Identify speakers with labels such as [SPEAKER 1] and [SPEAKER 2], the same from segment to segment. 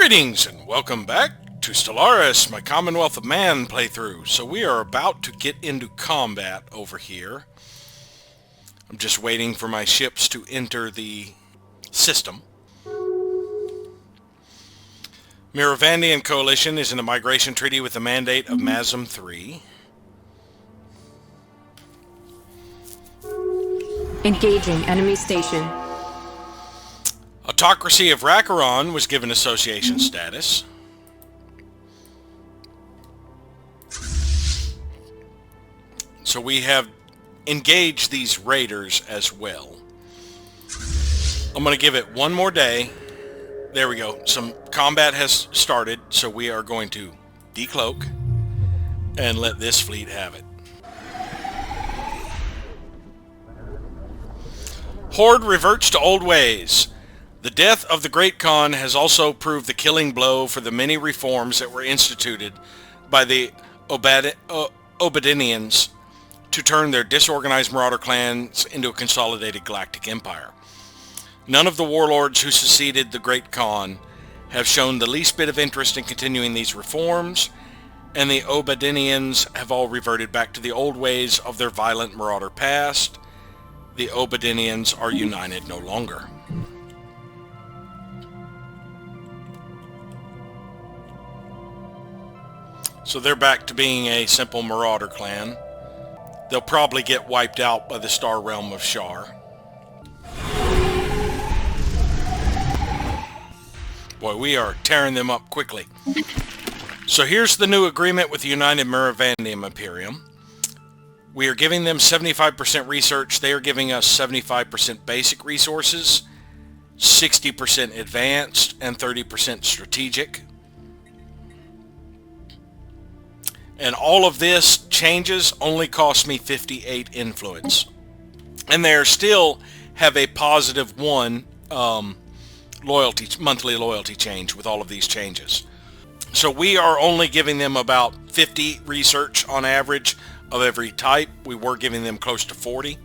[SPEAKER 1] Greetings and welcome back to Stellaris, my Commonwealth of Man playthrough. So we are about to get into combat over here. I'm just waiting for my ships to enter the system. Miravandian Coalition is in a migration treaty with the mandate of Masm 3.
[SPEAKER 2] Engaging enemy station.
[SPEAKER 1] Autocracy of Rakaron was given association status. So we have engaged these raiders as well. I'm going to give it one more day. There we go. Some combat has started, so we are going to decloak and let this fleet have it. Horde reverts to old ways. The death of the Great Khan has also proved the killing blow for the many reforms that were instituted by the Obedinians to turn their disorganized marauder clans into a consolidated galactic empire. None of the warlords who succeeded the Great Khan have shown the least bit of interest in continuing these reforms, and the Obedinians have all reverted back to the old ways of their violent marauder past. The Obedinians are united no longer. So they're back to being a simple marauder clan. They'll probably get wiped out by the Star Realm of Shar. Boy, we are tearing them up quickly. So here's the new agreement with the United Miravandian Imperium. We are giving them 75% research. They are giving us 75% basic resources, 60% advanced, and 30% strategic. And all of this changes only cost me 58 influence. And they still have a positive 1 monthly loyalty change with all of these changes. So we are only giving them about 50 research on average of every type. We were giving them close to 40.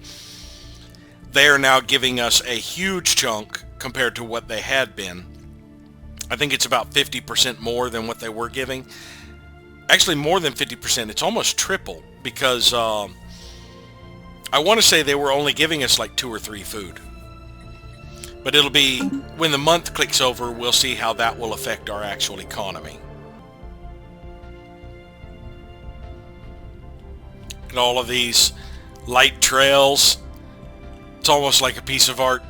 [SPEAKER 1] They are now giving us a huge chunk compared to what they had been. I think it's about 50% more than what they were giving. Actually, more than 50%. It's almost triple because I want to say they were only giving us like 2 or 3 food. But it'll be, when the month clicks over, we'll see how that will affect our actual economy. And all of these light trails. It's almost like a piece of art.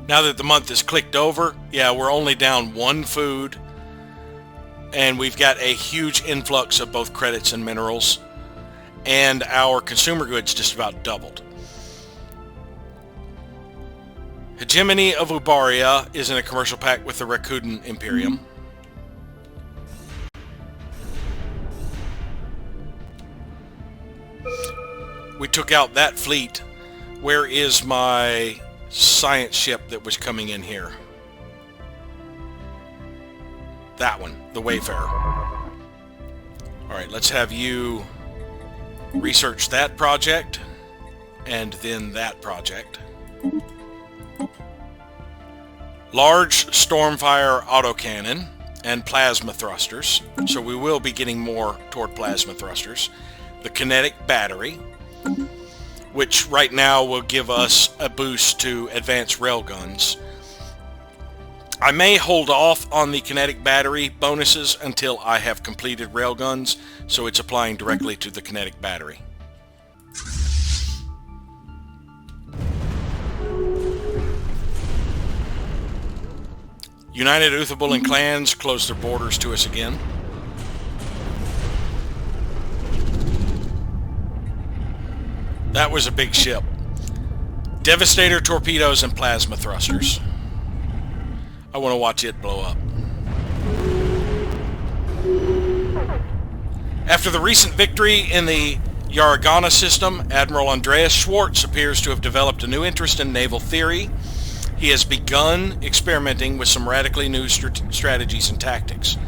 [SPEAKER 1] Now that the month is clicked over, yeah, we're only down 1 food. And we've got a huge influx of both credits and minerals. And our consumer goods just about doubled. Hegemony of Ubaria is in a commercial pact with the Rakuten Imperium. We took out that fleet. Where is my science ship that was coming in here? That one, the Wayfarer. Alright, let's have you research that project and then that project. Large Stormfire autocannon and plasma thrusters. So we will be getting more toward plasma thrusters. The kinetic battery, which right now will give us a boost to advanced railguns. I may hold off on the kinetic battery bonuses until I have completed railguns, so it's applying directly to the kinetic battery. United Uthabulan clans close their borders to us again. That was a big ship. Devastator torpedoes and plasma thrusters. I want to watch it blow up. After the recent victory in the Yaragana system, Admiral Andreas Schwartz appears to have developed a new interest in naval theory. He has begun experimenting with some radically new strategies and tactics.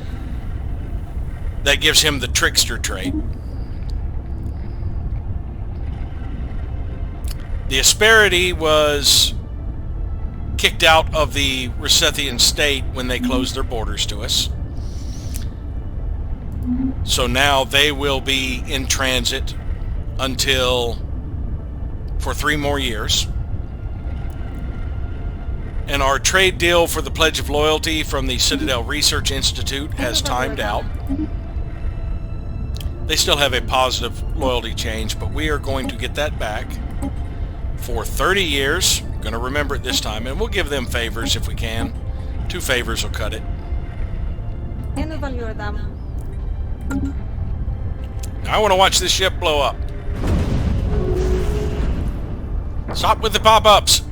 [SPEAKER 1] That gives him the trickster trait. The Asperity was kicked out of the Resethian state when they closed their borders to us. So now they will be in transit for 3 more years. And our trade deal for the Pledge of Loyalty from the Citadel Research Institute has timed out. They still have a positive loyalty change, but we are going to get that back for 30 years. I'm going to remember it this time, and we'll give them favors if we can. 2 favors will cut it. I want to watch this ship blow up. Stop with the pop-ups.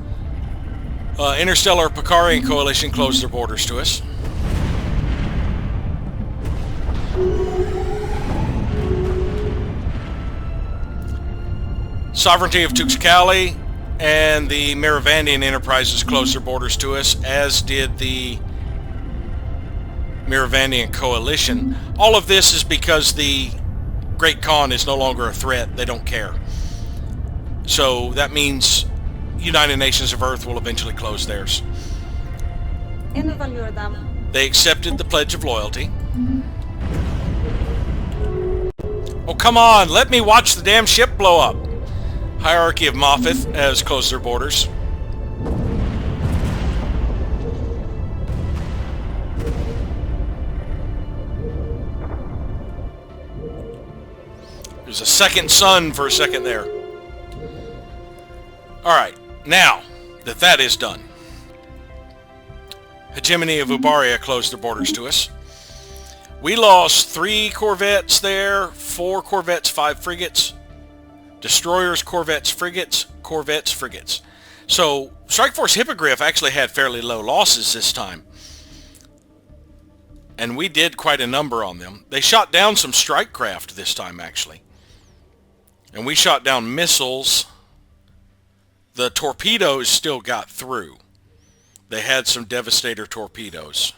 [SPEAKER 1] Interstellar Picarian Coalition closed their borders to us. Sovereignty of Tuxcali and the Miravandian Enterprises closed their borders to us, as did the Miravandian Coalition. All of this is because the Great Khan is no longer a threat. They don't care. So that means United Nations of Earth will eventually close theirs. They accepted the Pledge of Loyalty. Oh, come on! Let me watch the damn ship blow up! Hierarchy of Moffith has closed their borders. There's a second sun for a second there. Alright, now that that is done, Hegemony of Ubaria closed their borders to us. We lost 3 corvettes there, 4 corvettes, 5 frigates, destroyers, corvettes, frigates, corvettes, frigates. So Strike Force Hippogriff actually had fairly low losses this time. And we did quite a number on them. They shot down some strike craft this time, actually. And we shot down missiles. The torpedoes still got through. They had some Devastator torpedoes.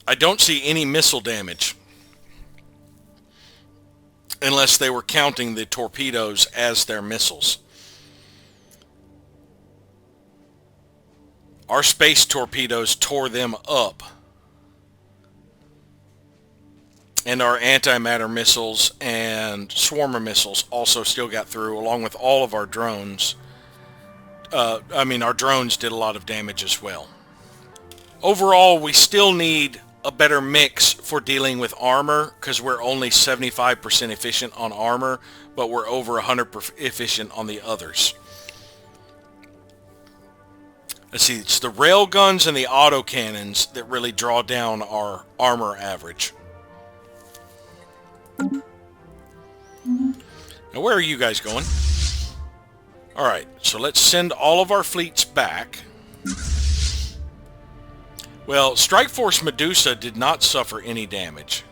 [SPEAKER 1] I don't see any missile damage. Unless they were counting the torpedoes as their missiles. Our space torpedoes tore them up. And our antimatter missiles and swarmer missiles also still got through, along with all of our drones. Our drones did a lot of damage as well. Overall, we still need a better mix for dealing with armor, because we're only 75% efficient on armor, but we're over 100% efficient on the others. Let's see, it's the railguns and the autocannons that really draw down our armor average. Now, where are you guys going? Alright, so let's send all of our fleets back. Well, Strike Force Medusa did not suffer any damage.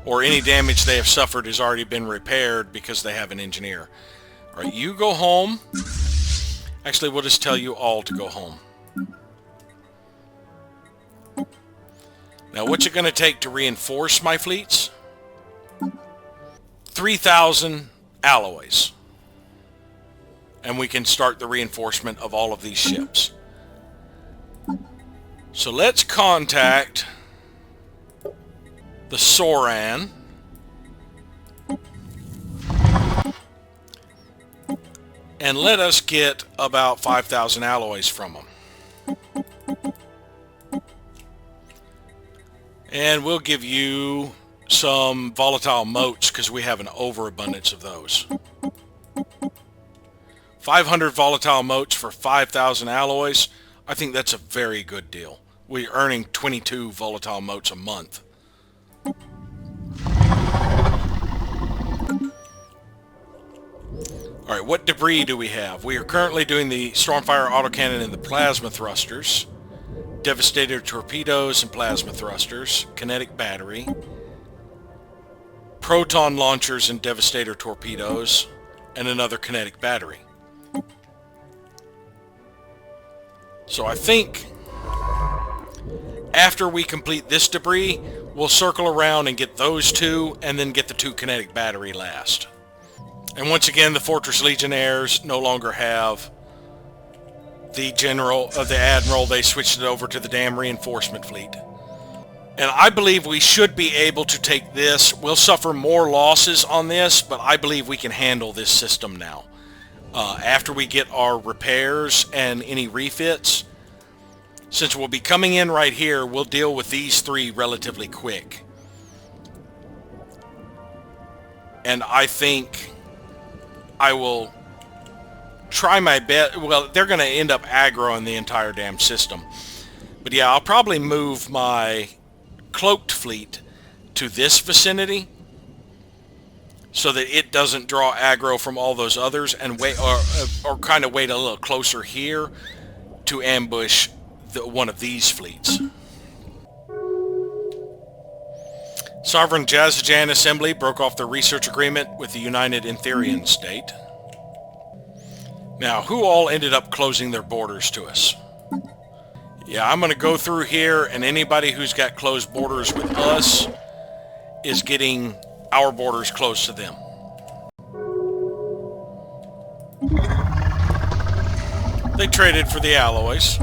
[SPEAKER 1] Or any damage they have suffered has already been repaired because they have an engineer. Alright, you go home. Actually, we'll just tell you all to go home. Now, what's it going to take to reinforce my fleets? 3,000 alloys. And we can start the reinforcement of all of these ships. So let's contact the Soran. And let us get about 5,000 alloys from them. And we'll give you some volatile motes because we have an overabundance of those. 500 volatile motes for 5,000 alloys. I think that's a very good deal. We're earning 22 volatile motes a month. Alright, what debris do we have? We are currently doing the Stormfire autocannon and the plasma thrusters. Devastator torpedoes and plasma thrusters. Kinetic battery. Proton launchers and Devastator torpedoes. And another kinetic battery. So I think After we complete this debris, we'll circle around and get those two, and then get the 2 kinetic battery last. And once again, the Fortress Legionnaires no longer have the Admiral. They switched it over to the damn reinforcement fleet. And I believe we should be able to take this. We'll suffer more losses on this, but I believe we can handle this system now. After we get our repairs and any refits, since we'll be coming in right here, we'll deal with these 3 relatively quick. And I think I will try my best. Well, they're going to end up aggroing the entire damn system. But yeah, I'll probably move my cloaked fleet to this vicinity so that it doesn't draw aggro from all those others, and wait, or kind of wait a little closer here to ambush one of these fleets. Sovereign Jazajan Assembly broke off their research agreement with the United Etherian State. Now, who all ended up closing their borders to us? Yeah, I'm going to go through here, and anybody who's got closed borders with us is getting our borders close to them. They traded for the alloys.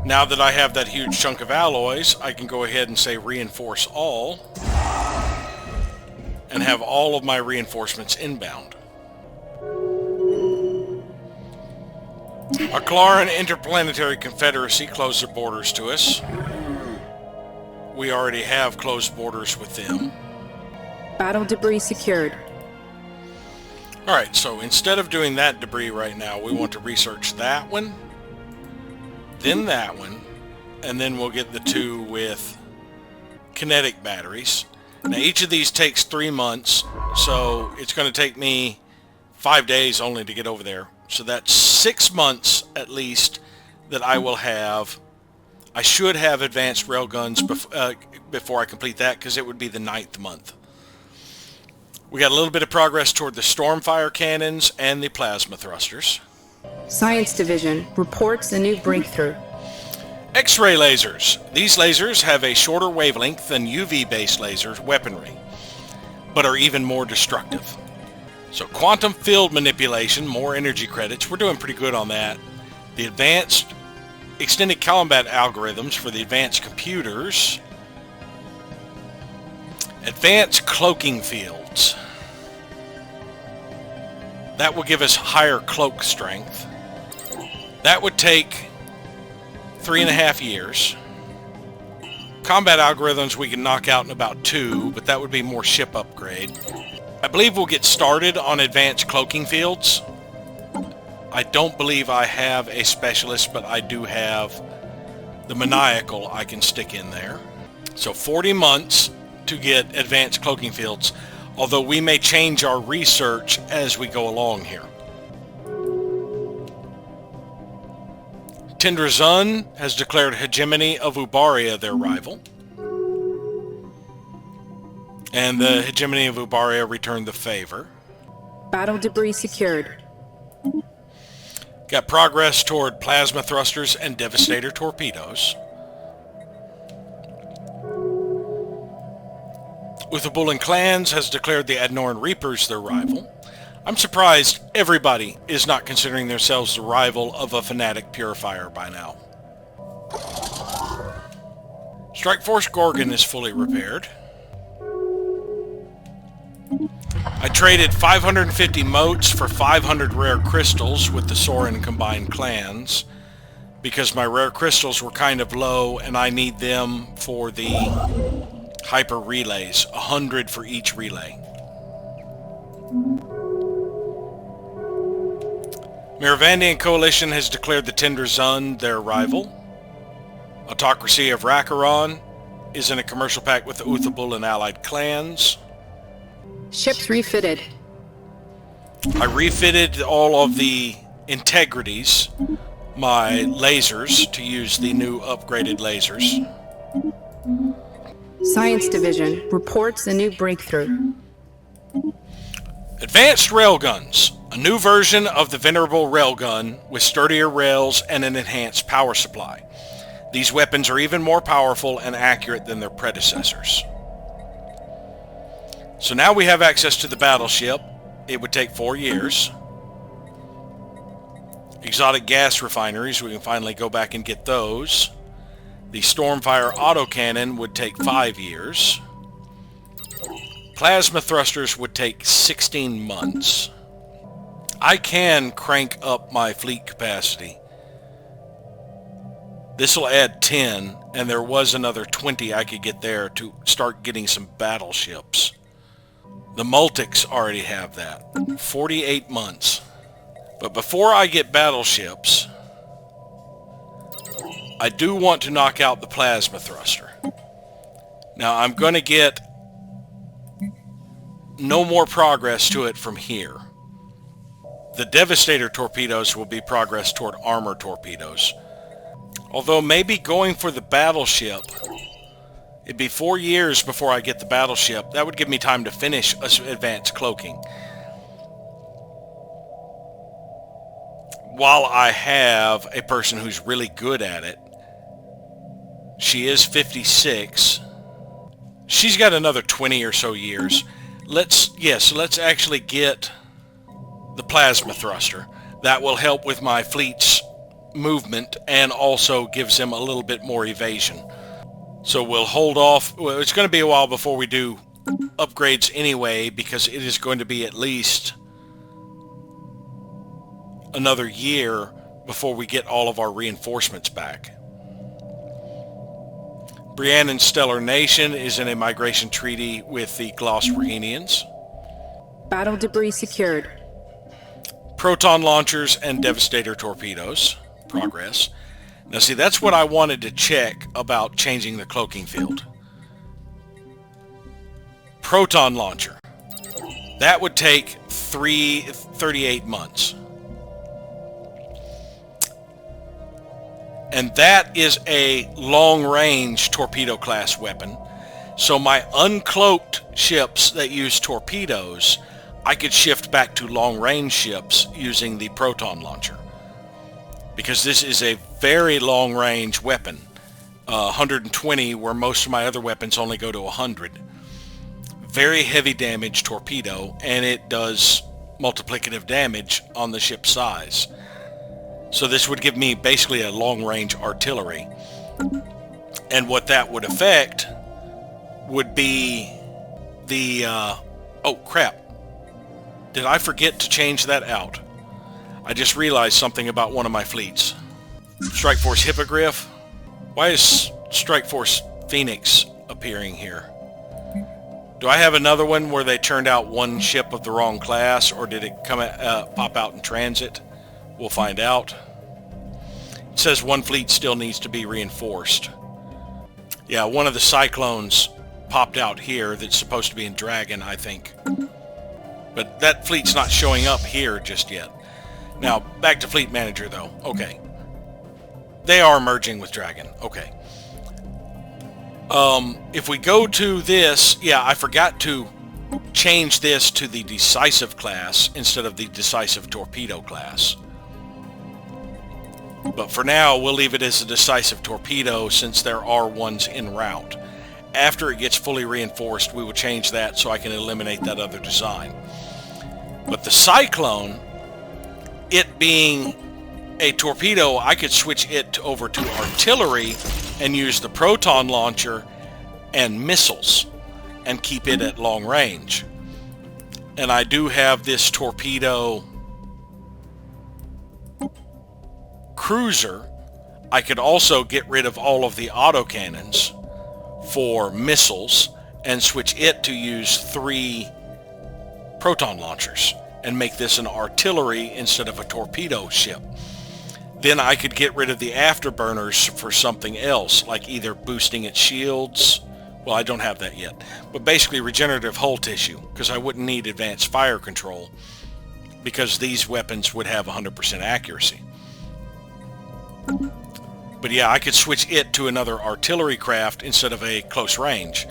[SPEAKER 1] Now that I have that huge chunk of alloys, I can go ahead and say reinforce all, and have all of my reinforcements inbound. Aclaran Interplanetary Confederacy closed their borders to us. We already have closed borders with them.
[SPEAKER 2] Battle debris secured.
[SPEAKER 1] Alright, so instead of doing that debris right now, we want to research that one, then that one, and then we'll get the 2 with kinetic batteries. Now each of these takes 3 months, so it's going to take me 5 days only to get over there. So that's 6 months at least that I will have. I should have advanced railguns before I complete that, because it would be the 9th month. We got a little bit of progress toward the Stormfire cannons and the plasma thrusters.
[SPEAKER 2] Science Division reports a new breakthrough.
[SPEAKER 1] X-ray lasers. These lasers have a shorter wavelength than UV-based laser weaponry, but are even more destructive. So quantum field manipulation, more energy credits. We're doing pretty good on that. The advanced extended combat algorithms for the advanced computers. Advanced cloaking fields. That will give us higher cloak strength. That would take 3.5 years. Combat algorithms we can knock out in about 2, but that would be more ship upgrade. I believe we'll get started on advanced cloaking fields. I don't believe I have a specialist, but I do have the maniacal I can stick in there. So 40 months to get advanced cloaking fields, although we may change our research as we go along here. Tendrazun has declared hegemony of Ubaria their rival. And the hegemony of Ubaria returned the favor.
[SPEAKER 2] Battle debris secured.
[SPEAKER 1] Got progress toward plasma thrusters and devastator torpedoes. Uthabulan Clans has declared the Adnoran Reapers their rival. I'm surprised everybody is not considering themselves the rival of a fanatic purifier by now. Strike Force Gorgon is fully repaired. I traded 550 motes for 500 rare crystals with the Sorin combined clans because my rare crystals were kind of low and I need them for the hyper relays, 100 for each relay. Miravandian Coalition has declared the Tendrazun their rival. Autocracy of Rakaron is in a commercial pact with the Uthabul and allied clans.
[SPEAKER 2] Ships refitted.
[SPEAKER 1] I refitted all of the integrities, my lasers, to use the new upgraded lasers.
[SPEAKER 2] Science Division reports a new breakthrough.
[SPEAKER 1] Advanced railguns. A new version of the venerable railgun with sturdier rails and an enhanced power supply. These weapons are even more powerful and accurate than their predecessors. So now we have access to the battleship. It would take 4 years. Exotic gas refineries, we can finally go back and get those. The Stormfire autocannon would take 5 years. Plasma thrusters would take 16 months. I can crank up my fleet capacity. This will add 10, and there was another 20 I could get there to start getting some battleships. The Multics already have that. 48 months. But before I get battleships, I do want to knock out the plasma thruster. Now I'm going to get no more progress to it from here. The Devastator torpedoes will be progress toward armor torpedoes. Although maybe going for the battleship, it'd be 4 years before I get the battleship. That would give me time to finish advanced cloaking. While I have a person who's really good at it. She is 56. She's got another 20 or so years. Let's actually get the plasma thruster. That will help with my fleet's movement and also gives them a little bit more evasion. So we'll hold off. Well, it's going to be a while before we do upgrades anyway, because it is going to be at least another year before we get all of our reinforcements back. Briannan Stellar Nation is in a migration treaty with the Glossrenians.
[SPEAKER 2] Battle debris secured.
[SPEAKER 1] Proton launchers and Devastator torpedoes. Progress. Now see, that's what I wanted to check about changing the cloaking field. Proton launcher. That would take 38 months. And that is a long-range torpedo class weapon. So my uncloaked ships that use torpedoes, I could shift back to long-range ships using the proton launcher. Because this is a very long-range weapon. 120, where most of my other weapons only go to 100. Very heavy damage torpedo, and it does multiplicative damage on the ship size. So this would give me basically a long-range artillery. And what that would affect would be the... oh, crap. Did I forget to change that out? I just realized something about one of my fleets. Strike Force Hippogriff. Why is Strike Force Phoenix appearing here? Do I have another one where they turned out one ship of the wrong class, or did it come pop out in transit? We'll find out. It says one fleet still needs to be reinforced. Yeah, one of the Cyclones popped out here that's supposed to be in Dragon, I think. But that fleet's not showing up here just yet. Now, back to Fleet Manager, though. Okay. They are merging with Dragon. Okay. If we go to this, yeah, I forgot to change this to the Decisive class instead of the Decisive Torpedo class. But for now, we'll leave it as a Decisive Torpedo since there are ones en route. After it gets fully reinforced, we will change that so I can eliminate that other design. But the Cyclone, it being a torpedo, I could switch it over to artillery and use the proton launcher and missiles and keep it at long range. And I do have this torpedo cruiser. I could also get rid of all of the autocannons for missiles and switch it to use 3 proton launchers and make this an artillery instead of a torpedo ship. Then I could get rid of the afterburners for something else, like either boosting its shields. Well, I don't have that yet. But basically regenerative hull tissue, because I wouldn't need advanced fire control, because these weapons would have 100% accuracy. But yeah, I could switch it to another artillery craft instead of a close range.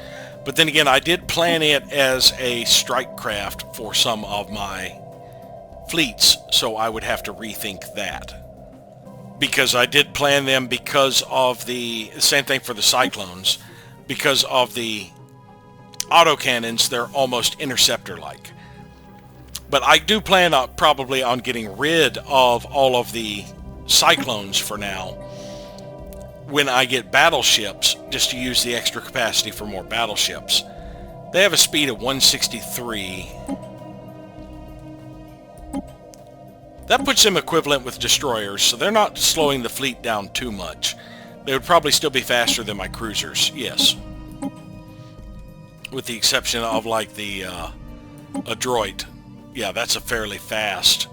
[SPEAKER 1] But then again, I did plan it as a strike craft for some of my fleets, so I would have to rethink that. because I did plan them because of the same thing for the Cyclones, because of the autocannons. They're almost interceptor-like. But I do plan probably on getting rid of all of the Cyclones for now when I get battleships, just to use the extra capacity for more battleships. They have a speed of 163. That puts them equivalent with destroyers, so they're not slowing the fleet down too much. They would probably still be faster than my cruisers, yes. With the exception of like the Adroit. Yeah, that's a fairly fast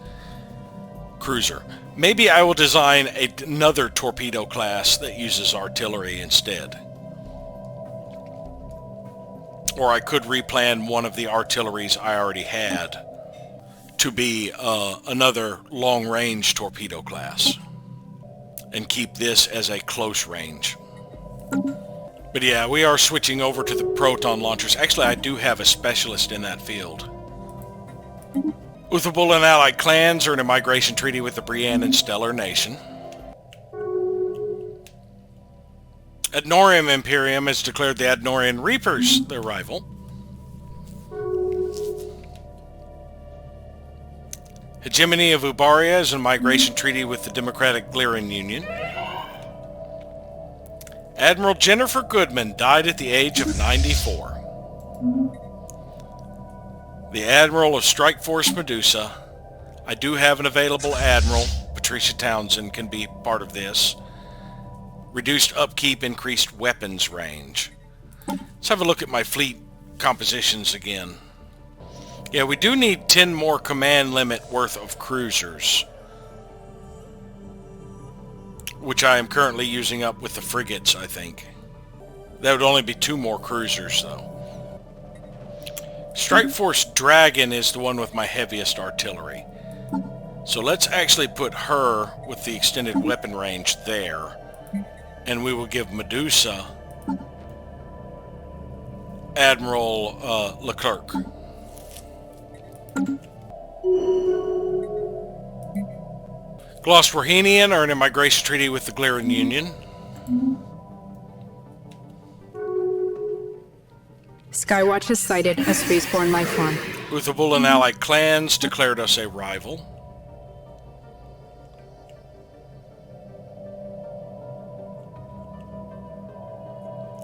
[SPEAKER 1] cruiser. Maybe I will design another torpedo class that uses artillery instead. Or I could replan one of the artilleries I already had to be another long-range torpedo class and keep this as a close range. But yeah, we are switching over to the proton launchers. Actually, I do have a specialist in that field. Uthable and allied clans are in a migration treaty with the Brienne and Stellar Nation. Adnorium Imperium has declared the Adnorian Reapers their rival. Hegemony of Ubaria is in a migration treaty with the Democratic Glirin Union. Admiral Jennifer Goodman died at the age of 94. The Admiral of Strike Force Medusa. I do have an available Admiral. Patricia Townsend can be part of this. Reduced upkeep, increased weapons range. Let's have a look at my fleet compositions again. Yeah, we do need 10 more command limit worth of cruisers, which I am currently using up with the frigates, I think. That would only be 2 more cruisers, though. Strike Force Dragon is the one with my heaviest artillery. So let's actually put her with the extended weapon range there. And we will give Medusa Admiral Leclerc. Glossworhenian are in a migration treaty with the Glirin Union.
[SPEAKER 2] Skywatch has sighted a spaceborne life form.
[SPEAKER 1] Uthable and allied clans declared us a rival.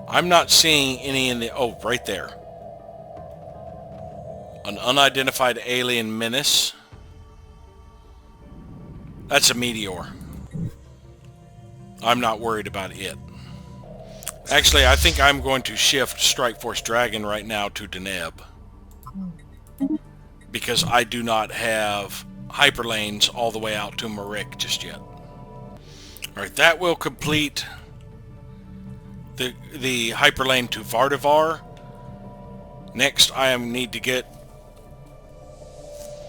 [SPEAKER 1] I'm not seeing any in the... Oh, right there. An unidentified alien menace. That's a meteor. I'm not worried about it. Actually, I think I'm going to shift Strike Force Dragon right now to Deneb, because I do not have hyperlanes all the way out to Marik just yet. Alright, that will complete the hyperlane to Vardavar. Next, I need to get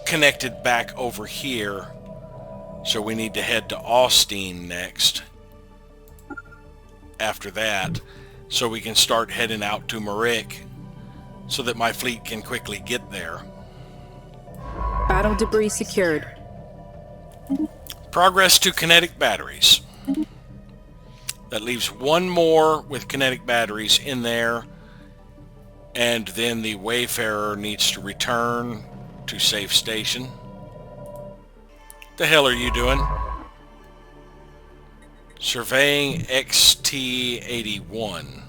[SPEAKER 1] connected back over here. So we need to head to Austin next. After that, so we can start heading out to Marik, so that my fleet can quickly get there.
[SPEAKER 2] Battle debris secured.
[SPEAKER 1] Progress to kinetic batteries. That leaves 1 more with kinetic batteries in there, and then the Wayfarer needs to return to safe station. The hell are you doing? Surveying XT-81.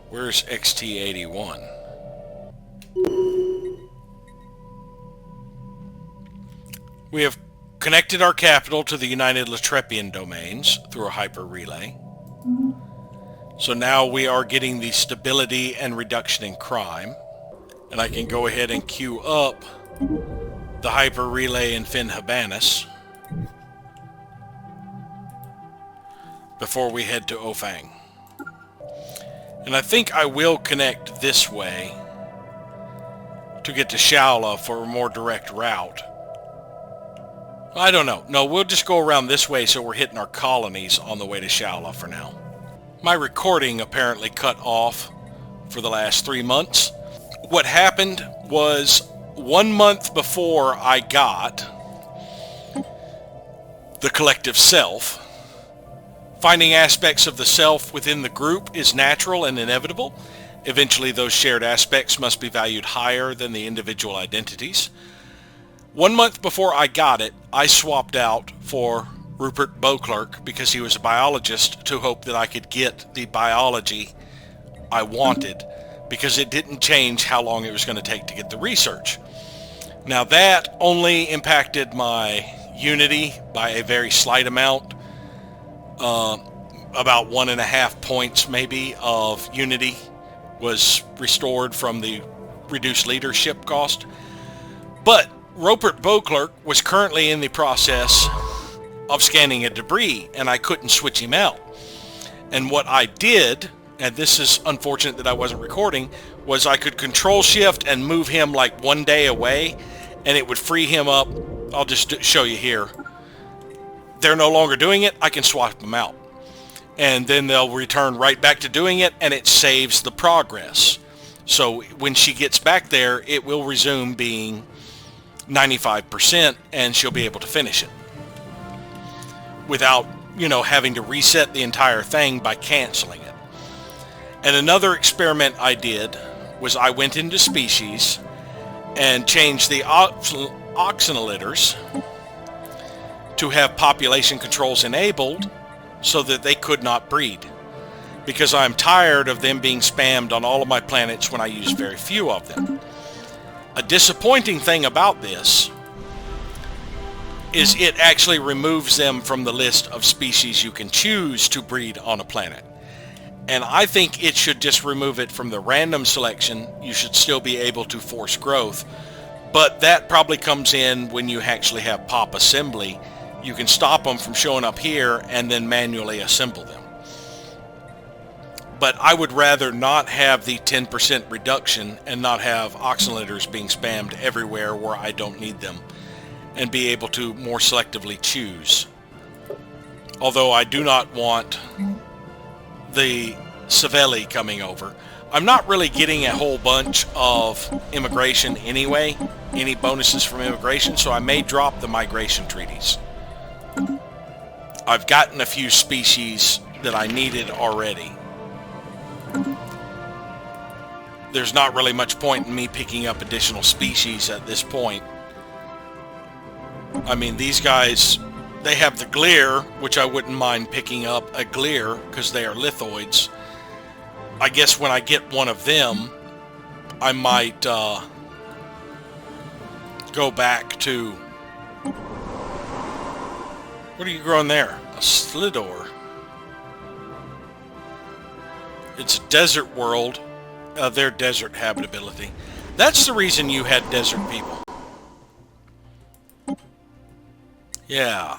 [SPEAKER 1] Where's XT-81? We have connected our capital to the United Latrepian domains through a hyper relay. So now we are getting the stability and reduction in crime. And I can go ahead and queue up the hyper relay in Finn Habanus before we head to Ofang. And I think I will connect this way to get to Shaula for a more direct route. I don't know. No, we'll just go around this way so we're hitting our colonies on the way to Shaula for now. My recording apparently cut off for the last 3 months. What happened was 1 month before I got the collective self. Finding aspects of the self within the group is natural and inevitable. Eventually, those shared aspects must be valued higher than the individual identities. 1 month before I got it, I swapped out for Rupert Beauclerk because he was a biologist to hope that I could get the biology I wanted, because it didn't change how long it was going to take to get the research. Now that only impacted my unity by a very slight amount, about 1.5 points maybe of unity was restored from the reduced leadership cost. But Rupert Beauclerk was currently in the process of scanning a debris, and I couldn't switch him out. And what I did, and this is unfortunate that I wasn't recording, was I could control shift and move him like 1 day away, and it would free him up. I'll just show you here. They're no longer doing it. I can swap them out, and then they'll return right back to doing it, and it saves the progress. So when she gets back there, it will resume being 95%, and she'll be able to finish it without, having to reset the entire thing by canceling it. And another experiment I did was I went into species and changed the oxynolators to have population controls enabled so that they could not breed, because I'm tired of them being spammed on all of my planets when I use very few of them. A disappointing thing about this is it actually removes them from the list of species you can choose to breed on a planet. And I think it should just remove it from the random selection. You should still be able to force growth, but that probably comes in when you actually have pop assembly. You can stop them from showing up here and then manually assemble them. But I would rather not have the 10% reduction and not have oxynolators being spammed everywhere where I don't need them, and be able to more selectively choose. Although I do not want the Savelli coming over. I'm not really getting a whole bunch of immigration anyway, any bonuses from immigration, so I may drop the migration treaties. I've gotten a few species that I needed already. There's not really much point in me picking up additional species at this point. I mean, these guys, they have the Glear, which I wouldn't mind picking up a Glear because they are lithoids. I guess when I get one of them, I might go back to... What are you growing there? A Slidor. It's a desert world. Their desert habitability. That's the reason you had desert people. Yeah.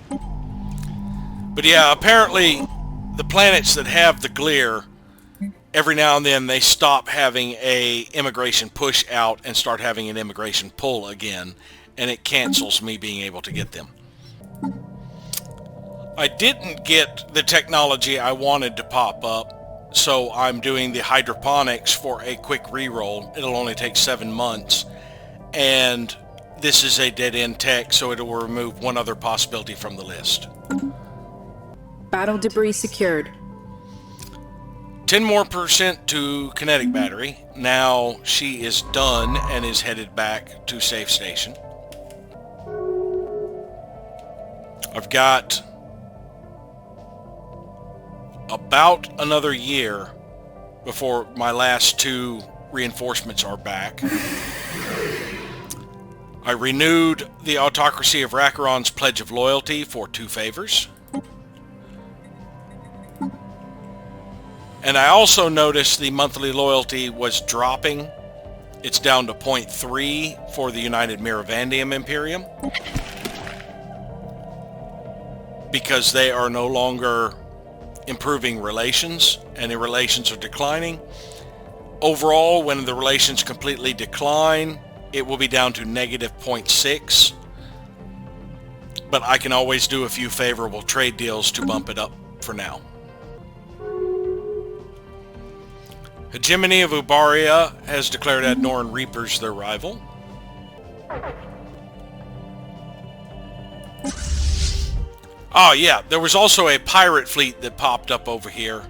[SPEAKER 1] But yeah, apparently the planets that have the Glear, every now and then they stop having a immigration push out and start having an immigration pull again, and it cancels me being able to get them. I didn't get the technology I wanted to pop up, so I'm doing the hydroponics for a quick reroll. It'll only take 7 months, and this is a dead-end tech, so it will remove one other possibility from the list.
[SPEAKER 2] Battle debris secured.
[SPEAKER 1] 10% more to kinetic battery. Now she is done and is headed back to safe station. I've got about another year before my last 2 reinforcements are back. I renewed the Autocracy of Rakaron's Pledge of Loyalty for 2 favors. And I also noticed the monthly loyalty was dropping. It's down to 0.3 for the United Miravandium Imperium, because they are no longer improving relations, and the relations are declining. Overall, when the relations completely decline, it will be down to negative 0.6. But I can always do a few favorable trade deals to bump it up for now. Hegemony of Ubaria has declared Adnoran Reapers their rival. Oh yeah, there was also a pirate fleet that popped up over here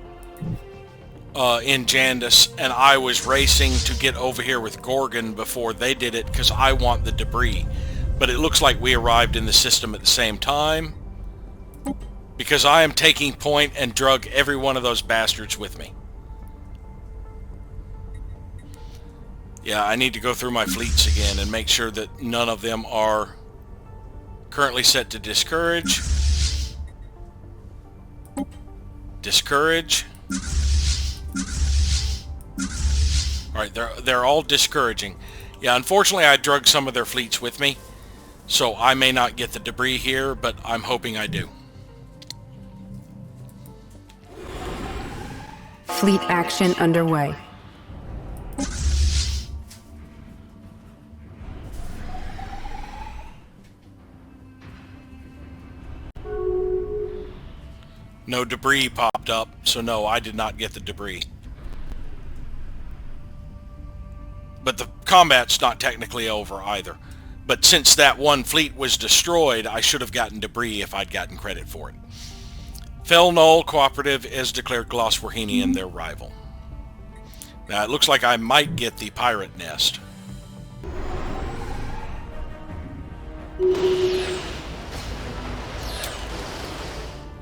[SPEAKER 1] in Jandus, and I was racing to get over here with Gorgon before they did it because I want the debris. But it looks like we arrived in the system at the same time because I am taking point and drug every one of those bastards with me. Yeah, I need to go through my fleets again and make sure that none of them are currently set to discourage. Discourage. Alright, they're all discouraging. Yeah, unfortunately I drug some of their fleets with me, so I may not get the debris here, but I'm hoping I do.
[SPEAKER 2] Fleet action underway.
[SPEAKER 1] No debris popped up, so no, I did not get the debris. But the combat's not technically over either. But since that one fleet was destroyed, I should have gotten debris if I'd gotten credit for it. Fel Null Cooperative has declared Gloswerhenian their rival. Now it looks like I might get the pirate nest.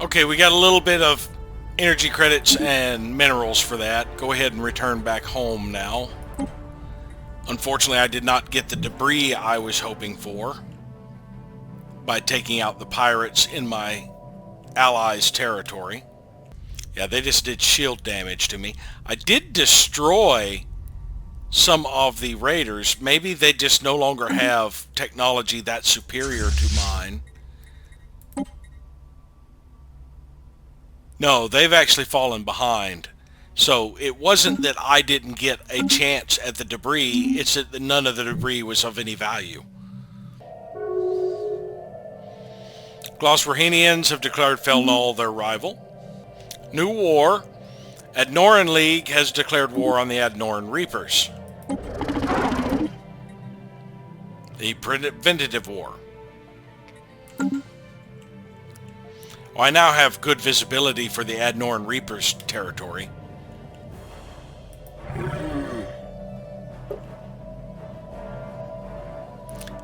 [SPEAKER 1] Okay, we got a little bit of energy credits and minerals for that. Go ahead and return back home now. Unfortunately, I did not get the debris I was hoping for by taking out the pirates in my allies' territory. Yeah, they just did shield damage to me. I did destroy some of the raiders. Maybe they just no longer have technology that superior to mine. No, they've actually fallen behind. So it wasn't that I didn't get a chance at the debris, it's that none of the debris was of any value. Gloswerhenians have declared Fel Null their rival. New war. Adnoran League has declared war on the Adnoran Reapers. The Preventative War. Well, I now have good visibility for the Adnoran Reapers territory.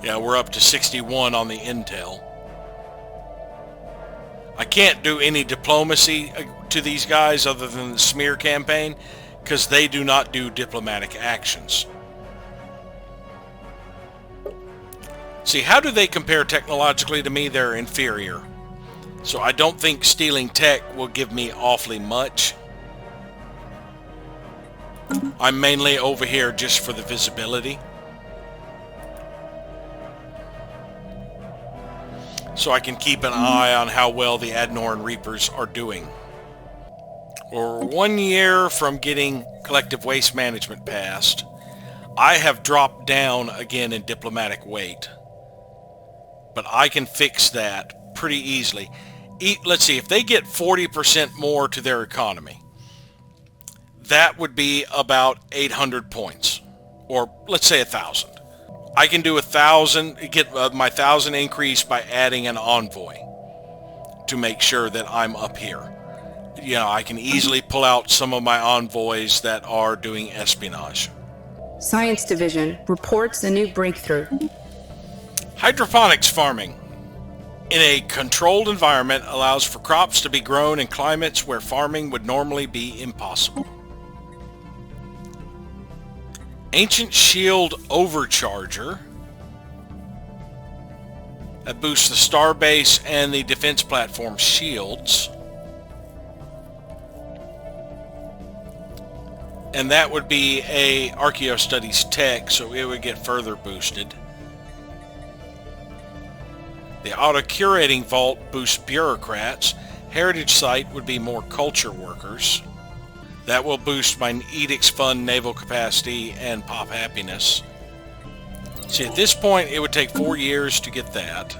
[SPEAKER 1] Yeah, we're up to 61 on the intel. I can't do any diplomacy to these guys other than the smear campaign because they do not do diplomatic actions. See, how do they compare technologically to me? They're inferior. So I don't think stealing tech will give me awfully much. I'm mainly over here just for the visibility. So I can keep an eye on how well the Adnoran Reapers are doing. We're 1 year from getting collective waste management passed. I have dropped down again in diplomatic weight. But I can fix that pretty easily. Let's see, if they get 40% more to their economy, that would be about 800 points. Or let's say 1,000. I can do 1,000, get my 1,000 increase by adding an envoy to make sure that I'm up here. You know, I can easily pull out some of my envoys that are doing espionage.
[SPEAKER 2] Science Division reports a new breakthrough.
[SPEAKER 1] Hydroponics farming. In a controlled environment allows for crops to be grown in climates where farming would normally be impossible. Ancient Shield Overcharger. That boosts the starbase and the defense platform shields. And that would be a Archaeo Studies tech, so it would get further boosted. The auto-curating vault boosts bureaucrats. Heritage site would be more culture workers. That will boost my Edicts Fund naval capacity and pop happiness. See, at this point, it would take 4 years to get that.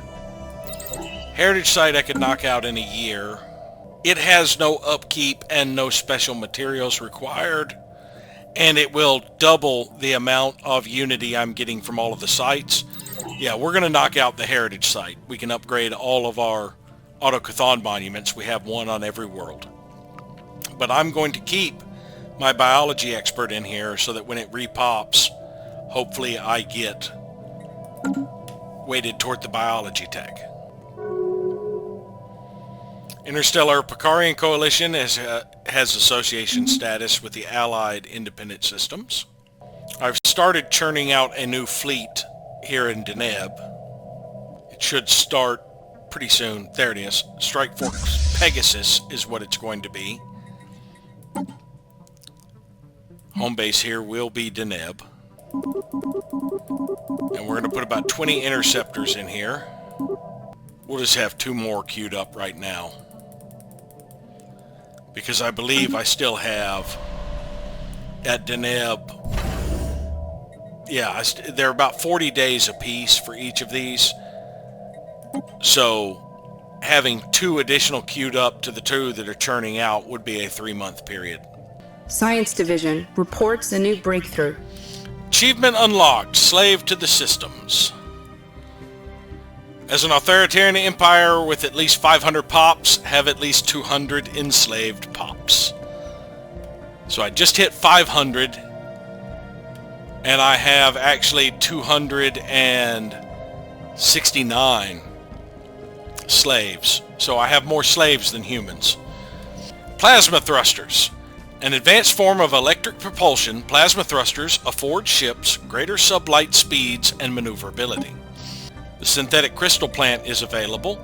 [SPEAKER 1] Heritage site I could knock out in a year. It has no upkeep and no special materials required. And it will double the amount of unity I'm getting from all of the sites. Yeah, we're going to knock out the heritage site. We can upgrade all of our autochthon monuments. We have one on every world. But I'm going to keep my biology expert in here so that when it repops, hopefully I get weighted toward the biology tech. Interstellar Picarian Coalition has association status with the Allied Independent Systems. I've started churning out a new fleet here in Deneb. It should start pretty soon. There it is. Strike Force Pegasus is what it's going to be. Home base here will be Deneb. And we're going to put about 20 interceptors in here. We'll just have 2 more queued up right now, because I believe I still have at Deneb, yeah, they're about 40 days apiece for each of these. So having 2 additional queued up to the 2 that are churning out would be a 3-month period.
[SPEAKER 2] Science Division reports a new breakthrough.
[SPEAKER 1] Achievement unlocked. Slave to the systems. As an authoritarian empire with at least 500 pops, have at least 200 enslaved pops. So I just hit 500, and I have actually 269 slaves. So I have more slaves than humans. Plasma thrusters. An advanced form of electric propulsion, plasma thrusters afford ships greater sublight speeds and maneuverability. The synthetic crystal plant is available,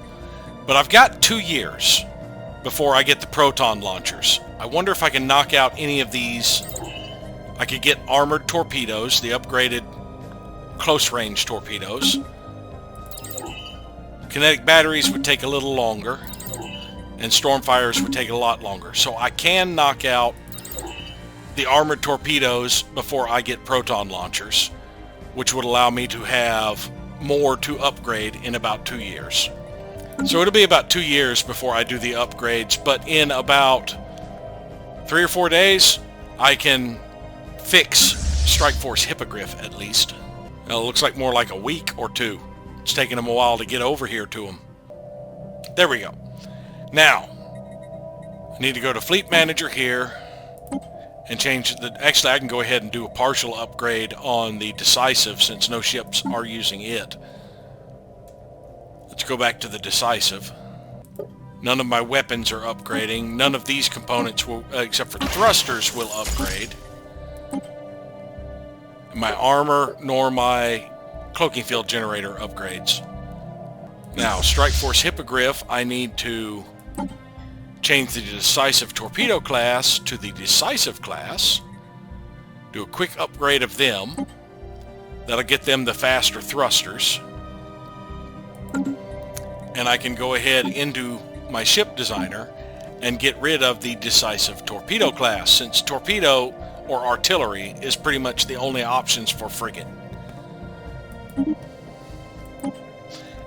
[SPEAKER 1] but I've got 2 years before I get the proton launchers. I wonder if I can knock out any of these. I could get armored torpedoes, the upgraded close-range torpedoes. Kinetic batteries would take a little longer, and stormfires would take a lot longer. So I can knock out the armored torpedoes before I get proton launchers, which would allow me to have more to upgrade in about 2 years. So it'll be about 2 years before I do the upgrades, but in about 3 or 4 days, I can fix Strike Force Hippogriff at least. Now, it looks like more like a week or 2. It's taking them a while to get over here to them. There we go. Now, I need to go to Fleet Manager here and change the... Actually, I can go ahead and do a partial upgrade on the Decisive since no ships are using it. Let's go back to the Decisive. None of my weapons are upgrading. None of these components will, except for thrusters, will upgrade. My armor nor my cloaking field generator upgrades. Now, Strike Force Hippogriff, I need to change the Decisive Torpedo class to the Decisive class. Do a quick upgrade of them. That'll get them the faster thrusters. And I can go ahead into my ship designer and get rid of the Decisive Torpedo class, since torpedo or artillery is pretty much the only options for frigate.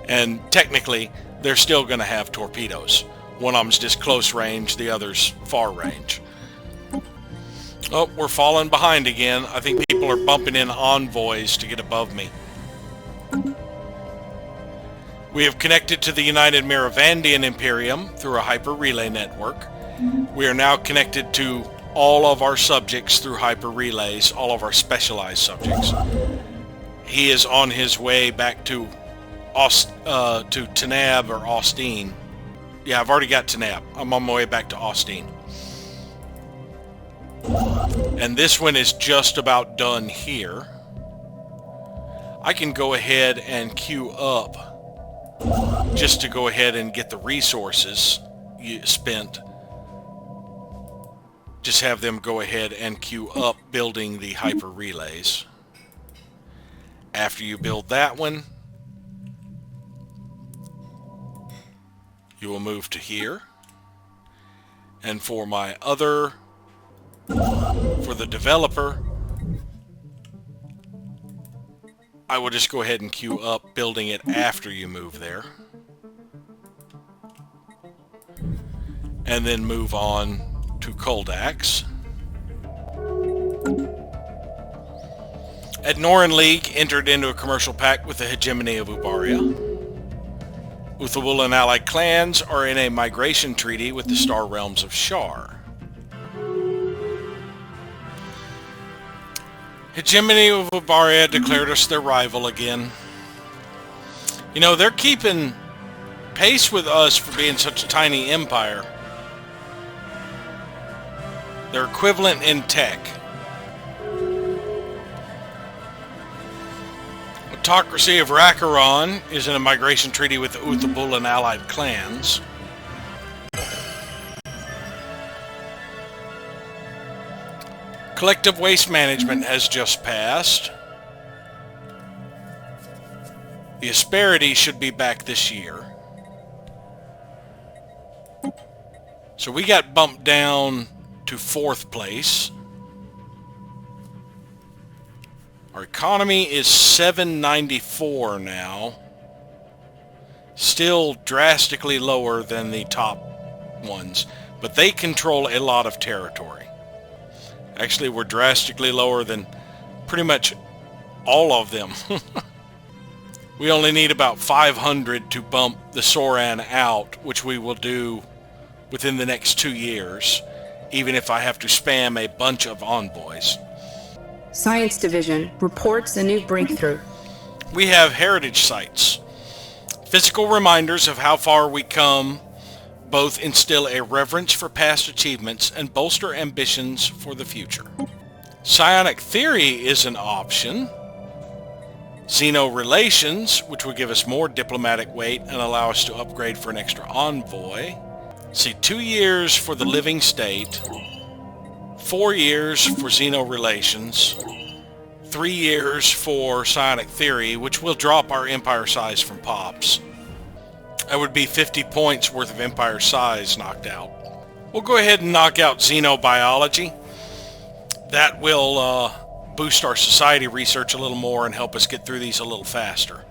[SPEAKER 1] And technically, they're still going to have torpedoes. One of them's just close range, the other's far range. Oh, we're falling behind again. I think people are bumping in envoys to get above me. We have connected to the United Miravandian Imperium through a hyper relay network. We are now connected to all of our subjects through hyper relays, all of our specialized subjects. He is on his way back to Tanab or Austin. Yeah, I've already got Tanab. I'm on my way back to Austin. And this one is just about done here. I can go ahead and queue up just to go ahead and get the resources spent. Just have them go ahead and queue up building the hyper relays. After you build that one, you will move to here. And for my other, for the developer, I will just go ahead and queue up building it after you move there. And then move on to Koldax. Adnoran League entered into a commercial pact with the hegemony of Ubaria. Uthawul and allied clans are in a migration treaty with the Star Realms of Shar. Hegemony of Ubaria declared us their rival again. You know, they're keeping pace with us for being such a tiny empire. They're equivalent in tech. Autocracy of Rakaron is in a migration treaty with the Uthawul and allied clans. Collective waste management has just passed. The Asperity should be back this year. So we got bumped down to 4th place. Our economy is 794 now. Still drastically lower than the top ones, but they control a lot of territory. Actually, we're drastically lower than pretty much all of them. We only need about 500 to bump the Soran out, which we will do within the next 2 years, even if I have to spam a bunch of envoys.
[SPEAKER 2] Science Division reports a new breakthrough.
[SPEAKER 1] We have heritage sites. Physical reminders of how far we come both instill a reverence for past achievements and bolster ambitions for the future. Psionic theory is an option. Xeno relations, which would give us more diplomatic weight and allow us to upgrade for an extra envoy. See, 2 years for the living state, 4 years for Xeno relations, 3 years for psionic theory, which will drop our empire size from pops. That would be 50 points worth of empire size knocked out. We'll go ahead and knock out xenobiology. That will boost our society research a little more and help us get through these a little faster.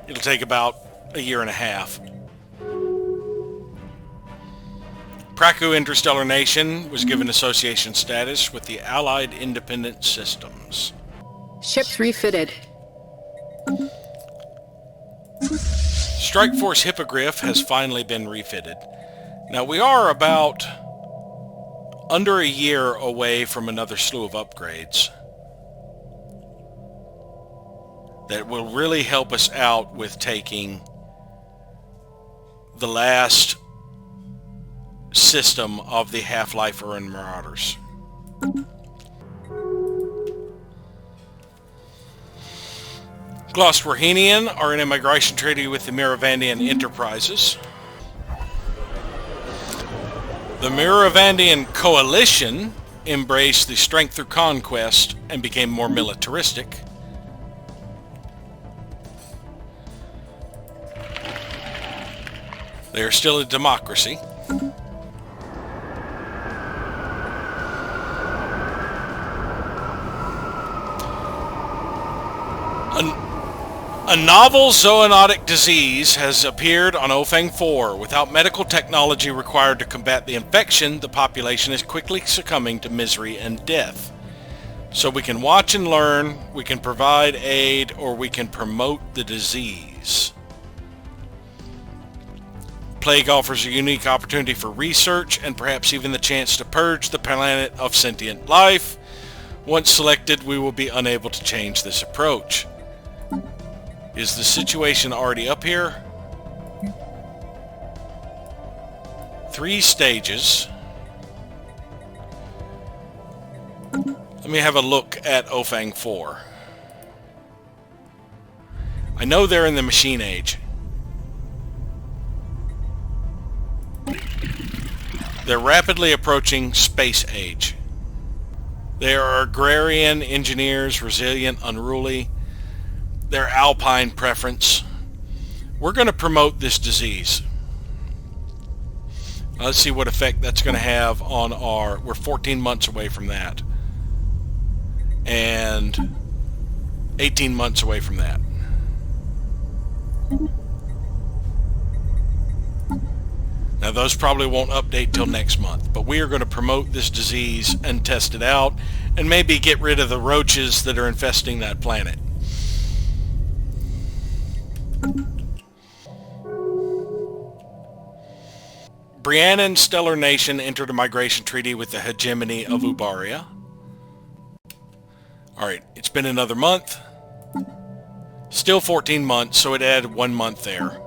[SPEAKER 1] It'll take about a year and a half. Praku Interstellar Nation was given association status with the Allied Independent Systems.
[SPEAKER 2] Ships refitted.
[SPEAKER 1] Strike Force Hippogriff has finally been refitted. Now we are about under a year away from another slew of upgrades that will really help us out with taking the last system of the Half-Lifer and Marauders. Gloswarhenian are in a migration treaty with the Miravandian Enterprises. The Miravandian Coalition embraced the strength through conquest and became more militaristic. They are still a democracy. A novel zoonotic disease has appeared on Ofang 4. Without medical technology required to combat the infection, the population is quickly succumbing to misery and death. So we can watch and learn, we can provide aid, or we can promote the disease. Plague offers a unique opportunity for research and perhaps even the chance to purge the planet of sentient life. Once selected, we will be unable to change this approach. Is the situation already up here? 3 stages. Let me have a look at Ofang 4. I know they're in the machine age. They're rapidly approaching space age. They are agrarian, engineers, resilient, unruly. Their alpine preference. We're going to promote this disease. Let's see what effect that's going to have on our... We're 14 months away from that. And 18 months away from that. Now those probably won't update till next month, but we are going to promote this disease and test it out and maybe get rid of the roaches that are infesting that planet. Briannan Stellar Nation entered a migration treaty with the hegemony of Ubaria. Alright, it's been another month. Still 14 months, so it added 1 month there.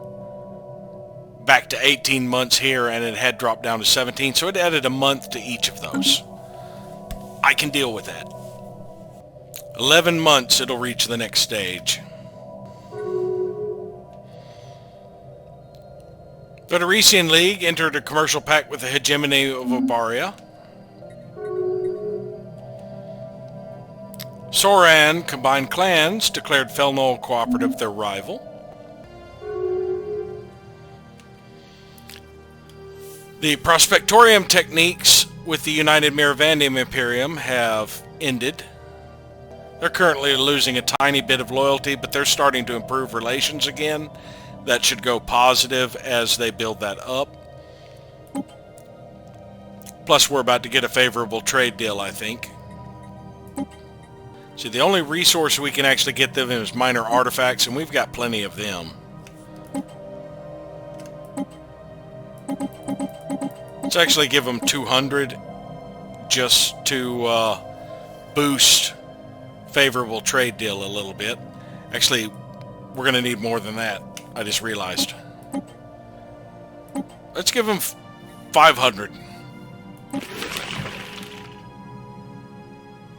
[SPEAKER 1] Back to 18 months here, and it had dropped down to 17, so it added a month to each of those. I can deal with that. 11 months it'll reach the next stage. Federician League entered a commercial pact with the hegemony of Ubaria. Soran combined clans declared Felnol Cooperative their rival. The Prospectorium techniques with the United Miravandium Imperium have ended. They're currently losing a tiny bit of loyalty, but they're starting to improve relations again. That should go positive as they build that up. Plus, we're about to get a favorable trade deal, I think. See, the only resource we can actually get them is minor artifacts, and we've got plenty of them. Let's actually give them 200 just to boost favorable trade deal a little bit. Actually, we're going to need more than that. I just realized. Let's give them 500.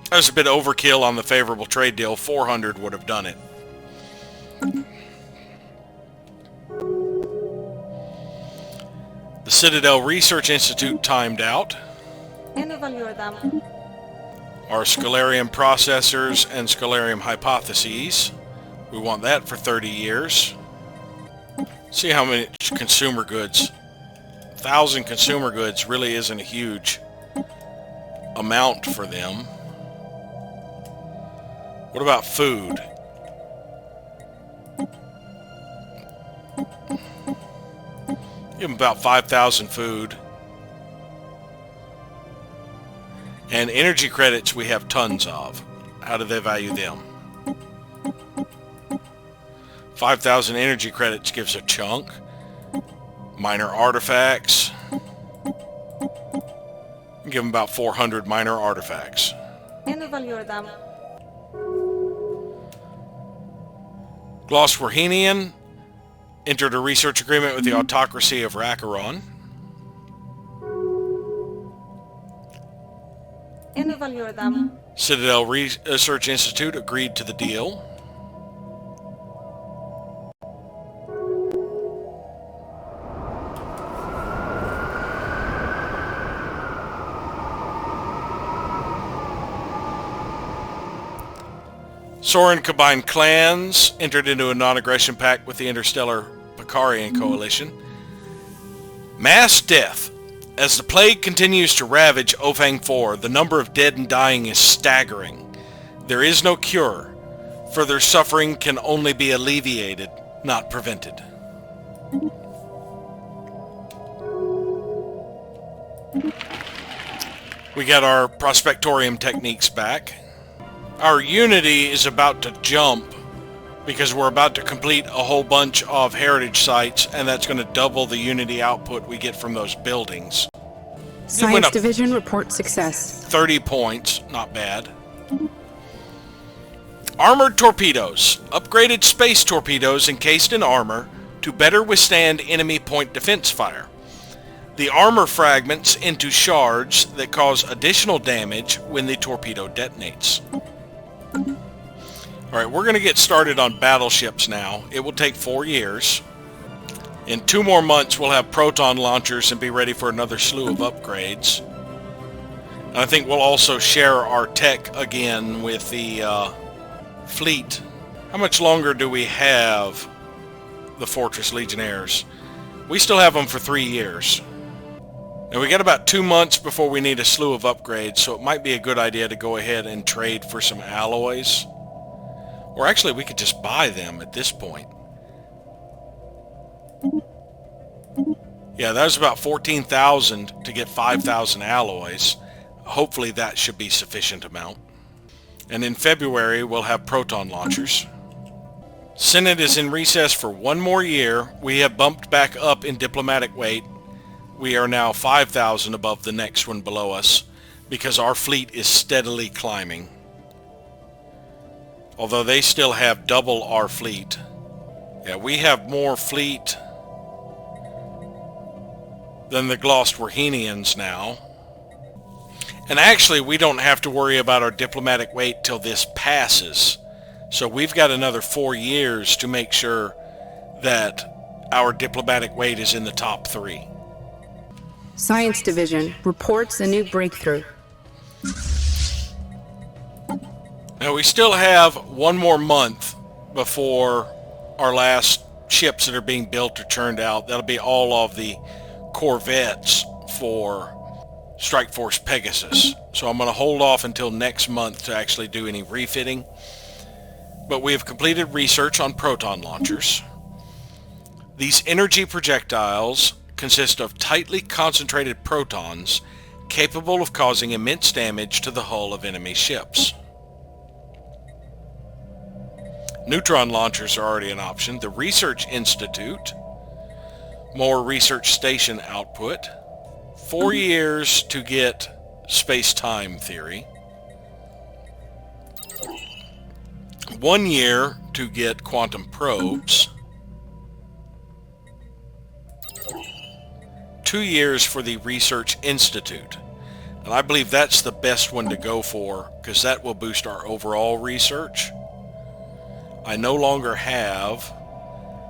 [SPEAKER 1] That was a bit overkill on the favorable trade deal. 400 would have done it. The Citadel Research Institute timed out. Our Scalarium processors and Scalarium hypotheses. We want that for 30 years. See how many consumer goods. 1,000 consumer goods really isn't a huge amount for them. What about food? Give them about 5,000 food. And energy credits we have tons of. How do they value them? 5,000 energy credits gives a chunk. Minor artifacts. Give them about 400 minor artifacts. Glossworhenian entered a research agreement with the autocracy of Rakaron. Citadel Research Institute agreed to the deal. Soren combined clans entered into a non-aggression pact with the Interstellar Picarian Coalition. Mass death. As the plague continues to ravage Ofang 4, the number of dead and dying is staggering. There is no cure. Further suffering can only be alleviated, not prevented. We got our Prospectorium techniques back. Our Unity is about to jump because we're about to complete a whole bunch of heritage sites, and that's going to double the Unity output we get from those buildings.
[SPEAKER 2] Science Division reports success.
[SPEAKER 1] 30 points, not bad. Armored torpedoes. Upgraded space torpedoes encased in armor to better withstand enemy point defense fire. The armor fragments into shards that cause additional damage when the torpedo detonates. Alright, we're going to get started on battleships now. It will take 4 years. In 2 more months, we'll have proton launchers and be ready for another slew of upgrades. And I think we'll also share our tech again with the fleet. How much longer do we have the Fortress Legionnaires? We still have them for 3 years. And we got about 2 months before we need a slew of upgrades, so it might be a good idea to go ahead and trade for some alloys. Or actually, we could just buy them at this point. Yeah, that was about 14,000 to get 5,000 alloys. hopefully that should be sufficient amount. And in February, we'll have proton launchers. Senate is in recess for one more year. We have bumped back up in diplomatic weight. We are now 5,000 above the next one below us because our fleet is steadily climbing. Although they still have double our fleet. Yeah, we have more fleet than the Glosterwahenians now. And actually, we don't have to worry about our diplomatic weight till this passes. So we've got another 4 years to make sure that our diplomatic weight is in the top 3.
[SPEAKER 2] Science Division reports a new breakthrough.
[SPEAKER 1] Now we still have one more month before our last ships that are being built are churned out. That'll be all of the corvettes for Strike Force Pegasus. So I'm going to hold off until next month to actually do any refitting. But we have completed research on proton launchers. These energy projectiles consist of tightly concentrated protons capable of causing immense damage to the hull of enemy ships. Neutron launchers are already an option. The Research Institute, more research station output, 4 years to get space-time theory, 1 year to get quantum probes, 2 years for the Research Institute. And I believe that's the best one to go for because that will boost our overall research. I no longer have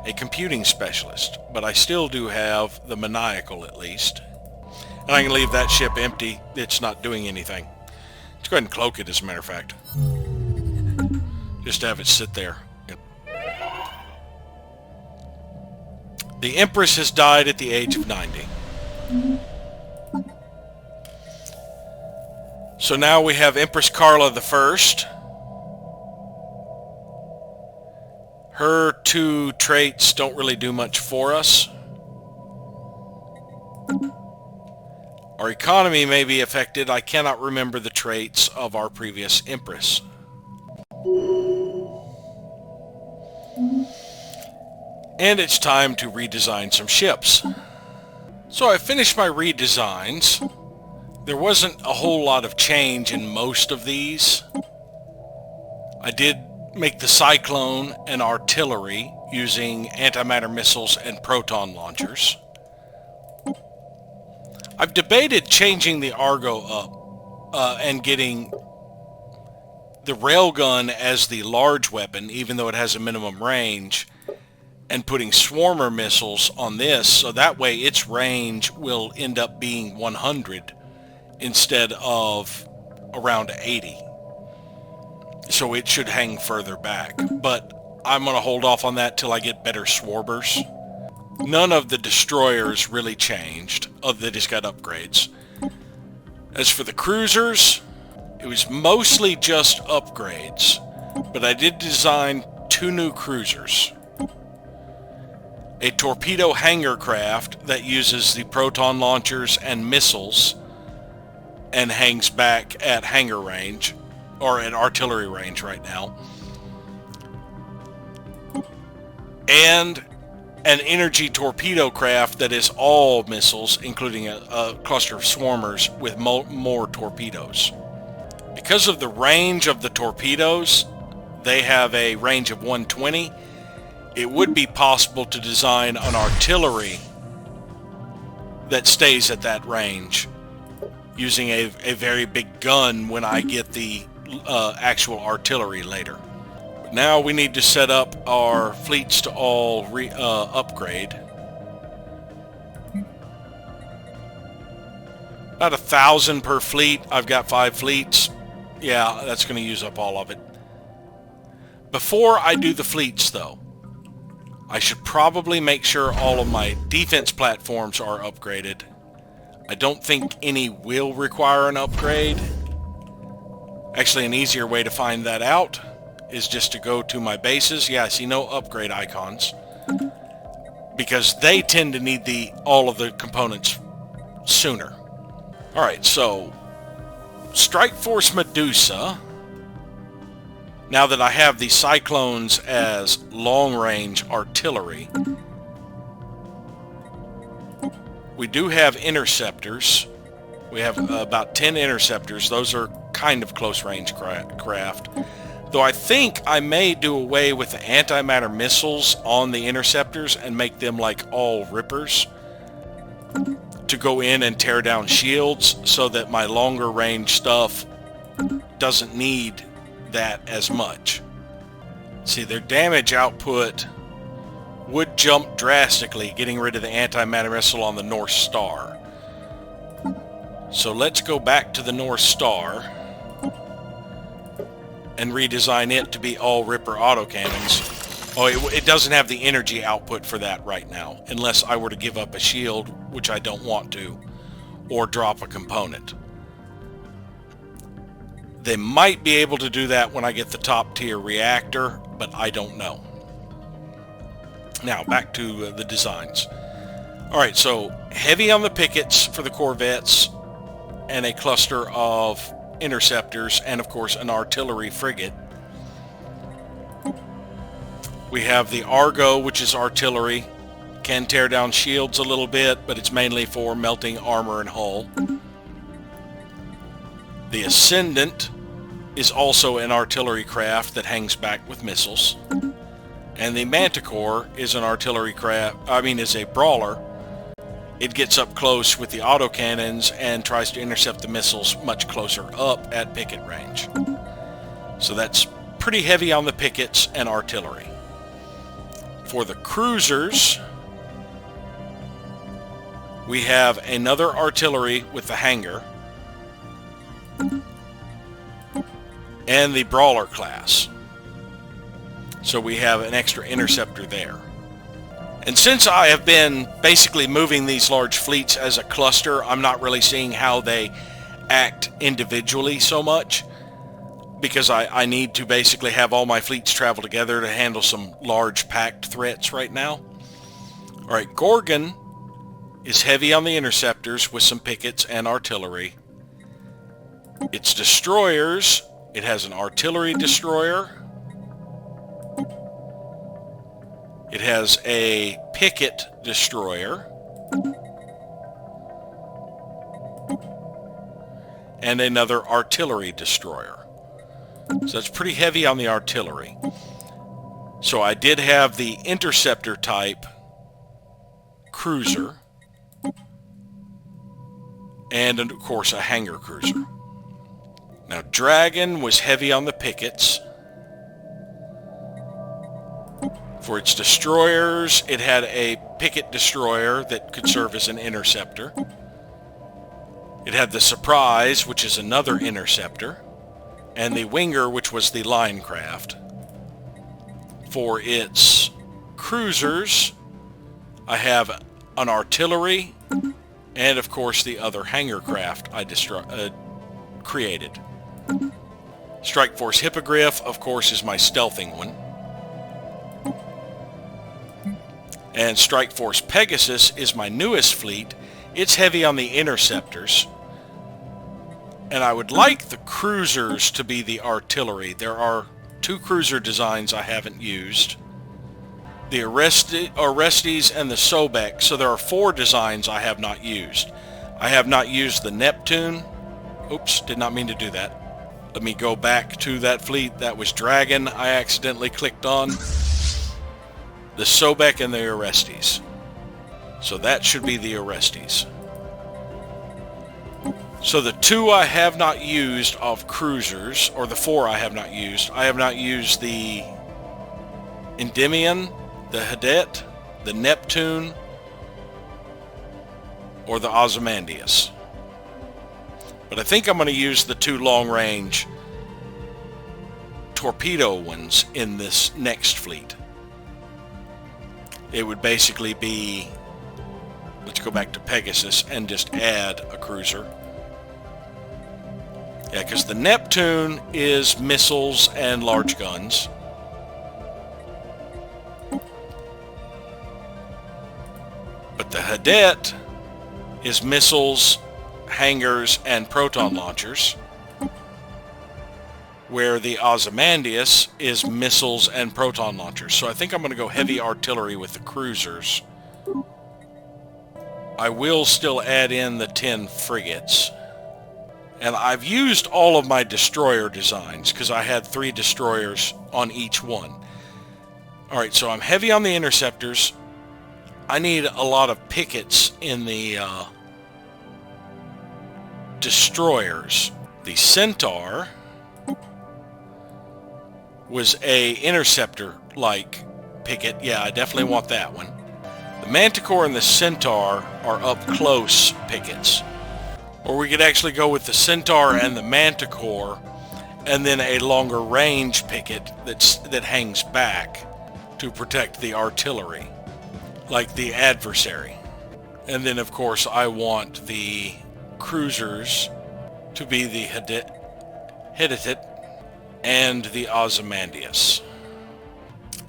[SPEAKER 1] a computing specialist, but I still do have the maniacal at least. And I can leave that ship empty. It's not doing anything. Let's go ahead and cloak it, as a matter of fact. Just to have it sit there. The Empress has died at the age of 90. So now we have Empress Carla the First. Her 2 traits don't really do much for us. Our economy may be affected. I cannot remember the traits of our previous Empress. And it's time to redesign some ships. So I finished my redesigns. There wasn't a whole lot of change in most of these. I did make the Cyclone and artillery using antimatter missiles and proton launchers. I've debated changing the Argo up and getting the railgun as the large weapon, even though it has a minimum range, and putting swarmer missiles on this, so that way its range will end up being 100 instead of around 80. So it should hang further back. But I'm going to hold off on that till I get better swarmers. None of the destroyers really changed, other than they just got upgrades. As for the cruisers, it was mostly just upgrades. But I did design 2 new cruisers. A torpedo hangar craft that uses the proton launchers and missiles and hangs back at hangar range, or at artillery range right now. And an energy torpedo craft that is all missiles, including a cluster of swarmers with more torpedoes. Because of the range of the torpedoes, they have a range of 120. It would be possible to design an artillery that stays at that range using a very big gun when I get the actual artillery later. But now we need to set up our fleets to all upgrade. About 1,000 per fleet. I've got 5 fleets. Yeah, that's going to use up all of it. Before I do the fleets, though, I should probably make sure all of my defense platforms are upgraded. I don't think any will require an upgrade. Actually, an easier way to find that out is just to go to my bases. Yeah, I see no upgrade icons because they tend to need all of the components sooner. Alright, so Strike Force Medusa, now that I have the Cyclones as long-range artillery, we do have interceptors. We have about 10 interceptors. Those are kind of close-range craft. Though I think I may do away with the antimatter missiles on the interceptors and make them like all rippers to go in and tear down shields, so that my longer range stuff doesn't need that as much. See, their damage output would jump drastically getting rid of the antimatter missile on the North Star. So let's go back to the North Star and redesign it to be all Ripper autocannons. Oh, it doesn't have the energy output for that right now, unless I were to give up a shield, which I don't want to, or drop a component. They might be able to do that when I get the top tier reactor, but I don't know. Now, back to the designs. Alright, so heavy on the pickets for the corvettes, and a cluster of interceptors, and of course an artillery frigate. We have the Argo, which is artillery. Can tear down shields a little bit, but it's mainly for melting armor and hull. The Ascendant is also an artillery craft that hangs back with missiles. And the Manticore is an artillery craft, is a brawler. It gets up close with the autocannons and tries to intercept the missiles much closer up at picket range. So that's pretty heavy on the pickets and artillery. For the cruisers, we have another artillery with the hangar and the brawler class. So we have an extra interceptor there. And since I have been basically moving these large fleets as a cluster, I'm not really seeing how they act individually so much, because I need to basically have all my fleets travel together to handle some large packed threats right now. Alright, Gorgon is heavy on the interceptors with some pickets and artillery. Its destroyers, it has an artillery destroyer. It has a picket destroyer. And another artillery destroyer. So that's pretty heavy on the artillery. So I did have the interceptor type cruiser. And of course a hangar cruiser. Now Dragon was heavy on the pickets. For its destroyers, it had a picket destroyer that could serve as an interceptor. It had the Surprise, which is another interceptor, and the Winger, which was the line craft. For its cruisers, I have an artillery, and of course the other hangar craft I created. Strike Force Hippogriff, of course, is my stealthing one. And Strike Force Pegasus is my newest fleet. It's heavy on the interceptors. And I would like the cruisers to be the artillery. There are 2 cruiser designs I haven't used. The Orestes and the Sobek. So there are 4 designs I have not used. I have not used the Neptune. Oops, did not mean to do that. Let me go back to that fleet. That was Dragon I accidentally clicked on. The Sobek and the Orestes. So that should be the Orestes. So the 2 I have not used of cruisers, or the 4 I have not used the Endymion, the Hadet, the Neptune, or the Ozymandias. But I think I'm going to use the 2 long-range torpedo ones in this next fleet. It would basically be, let's go back to Pegasus and just add a cruiser. Yeah, because the Neptune is missiles and large guns. But the Hadet is missiles, hangars, and proton launchers. where the Ozymandias is missiles and proton launchers. So I think I'm going to go heavy artillery with the cruisers. I will still add in the 10 frigates. And I've used all of my destroyer designs because I had 3 destroyers on each one. Alright, so I'm heavy on the interceptors. I need a lot of pickets in the destroyers. The Centaur was a interceptor-like picket. Yeah, I definitely want that one. The Manticore and the Centaur are up close pickets. Or we could actually go with the Centaur and the Manticore, and then a longer range picket that hangs back to protect the artillery, like the adversary. And then of course I want the cruisers to be the Hittite and the Ozymandias.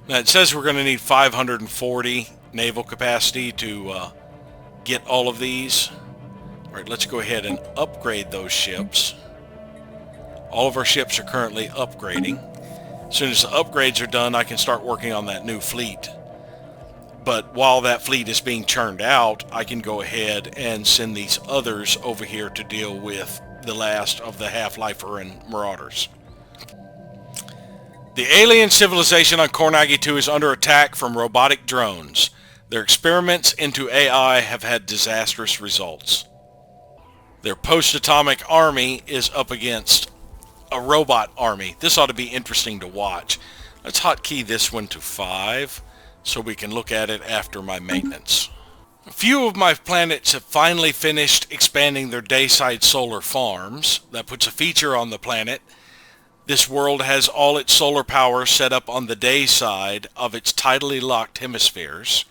[SPEAKER 1] Now it says we're going to need 540 naval capacity to get all of these. Alright, let's go ahead and upgrade those ships. All of our ships are currently upgrading. As soon as the upgrades are done, I can start working on that new fleet. But while that fleet is being churned out, I can go ahead and send these others over here to deal with the last of the Half-Lifer and Marauders. The alien civilization on Kornagi 2 is under attack from robotic drones. Their experiments into AI have had disastrous results. Their post-atomic army is up against a robot army. This ought to be interesting to watch. Let's hotkey this one to 5 so we can look at it after my maintenance. A few of my planets have finally finished expanding their dayside solar farms. That puts a feature on the planet. This world has all its solar power set up on the day side of its tidally locked hemispheres,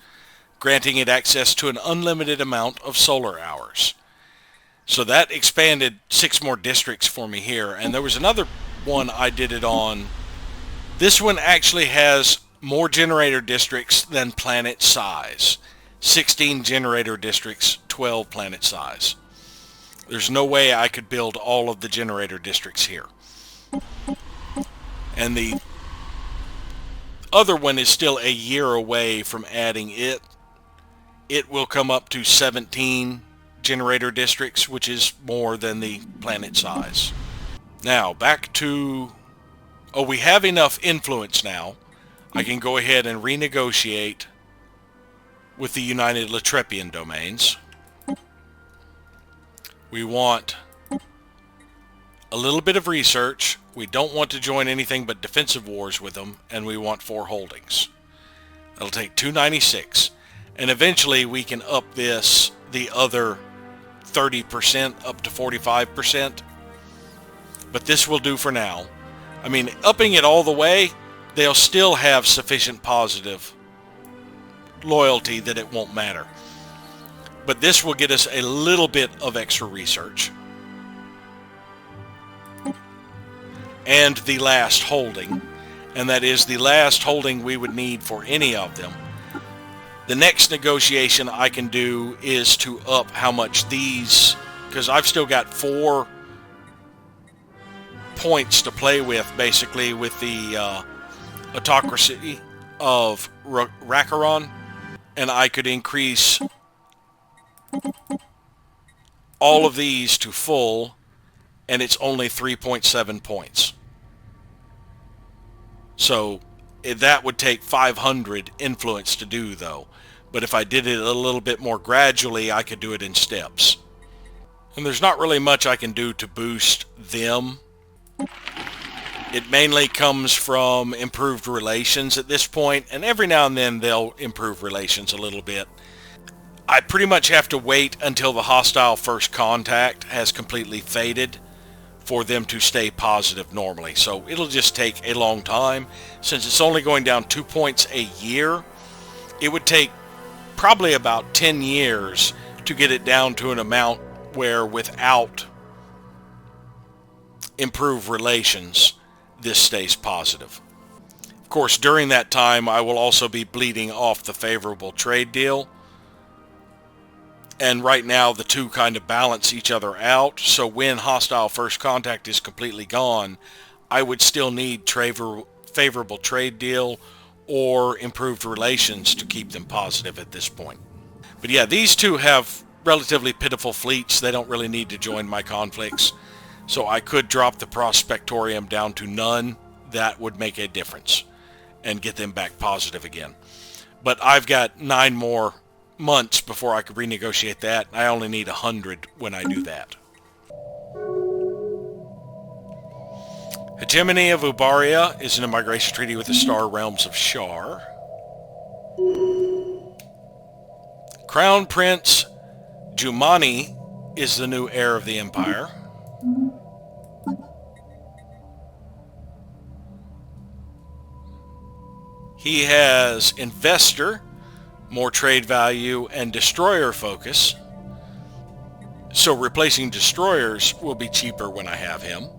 [SPEAKER 1] granting it access to an unlimited amount of solar hours. So that expanded 6 more districts for me here. And there was another one I did it on. This one actually has more generator districts than planet size. 16 generator districts, 12 planet size. There's no way I could build all of the generator districts here. And the other one is still a year away from adding it. It will come up to 17 generator districts, which is more than the planet size. Now back to we have enough influence now. I can go ahead and renegotiate with the United Latrepian domains. We want a little bit of research. We don't want to join anything but defensive wars with them, and we want 4 holdings. It'll take 296, and eventually we can up this the other 30% up to 45%, but this will do for now. I mean, upping it all the way, they'll still have sufficient positive loyalty that it won't matter. But this will get us a little bit of extra research. And the last holding, and that is the last holding we would need for any of them. The next negotiation I can do is to up how much these, because I've still got 4 points to play with, basically, with the autocracy of Rakaron, and I could increase all of these to full, and it's only 3.7 points. So that would take 500 influence to do, though. But if I did it a little bit more gradually, I could do it in steps. And there's not really much I can do to boost them. It mainly comes from improved relations at this point, and every now and then they'll improve relations a little bit. I pretty much have to wait until the hostile first contact has completely faded for them to stay positive normally. So it'll just take a long time. Since it's only going down 2 points a year, it would take probably about 10 years to get it down to an amount where without improved relations, this stays positive. Of course, during that time, I will also be bleeding off the favorable trade deal. And right now, the two kind of balance each other out. So when hostile first contact is completely gone, I would still need favorable trade deal or improved relations to keep them positive at this point. But yeah, these two have relatively pitiful fleets. They don't really need to join my conflicts. So I could drop the Prospectorium down to none. That would make a difference and get them back positive again. But I've got 9 more months before I could renegotiate that. I only need 100 when I do that. Hegemony of Ubaria is in a migration treaty with the Star Realms of Shar. Crown Prince Jumani is the new heir of the Empire. He has Investor, more trade value, and Destroyer focus. So replacing destroyers will be cheaper when I have him.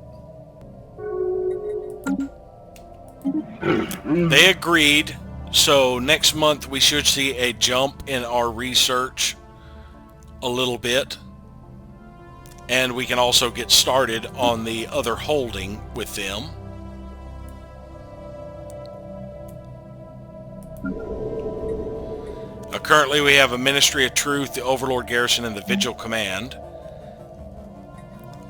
[SPEAKER 1] They agreed, so next month we should see a jump in our research a little bit. And we can also get started on the other holding with them. Currently we have a Ministry of Truth, the Overlord Garrison, and the Vigil Command.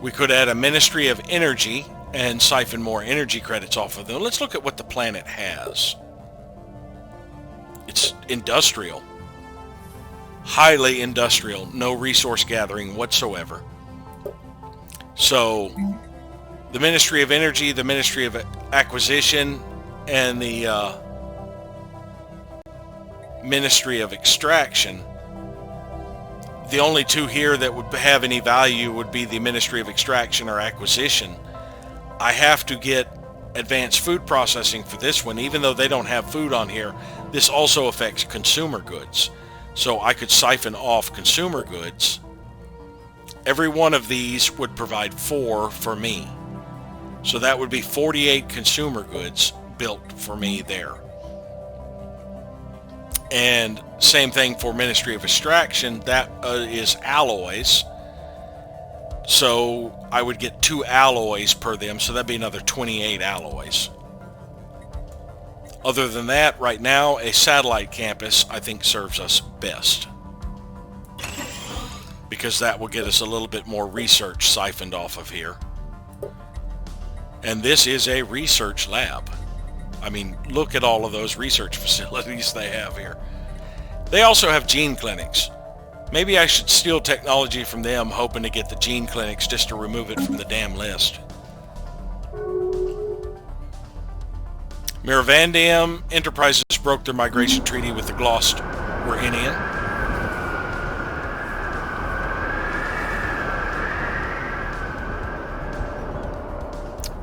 [SPEAKER 1] We could add a Ministry of Energy and siphon more energy credits off of them. Let's look at what the planet has. It's industrial. Highly industrial. No resource gathering whatsoever. So, the Ministry of Energy, the Ministry of Acquisition, and the Ministry of Extraction. The only two here that would have any value would be the Ministry of Extraction or Acquisition. I have to get advanced food processing for this one, even though they don't have food on here. This also affects consumer goods. So I could siphon off consumer goods. Every one of these would provide 4 for me. So that would be 48 consumer goods built for me there. And same thing for Ministry of Extraction, that is alloys. So I would get 2 alloys per them, so that'd be another 28 alloys. Other than that, right now, a satellite campus I think serves us best. Because that will get us a little bit more research siphoned off of here. And this is a research lab. I mean, look at all of those research facilities they have here. They also have gene clinics. Maybe I should steal technology from them, hoping to get the gene clinics just to remove it from the damn list. Miravandium Enterprises broke their migration treaty with the Glosterinian.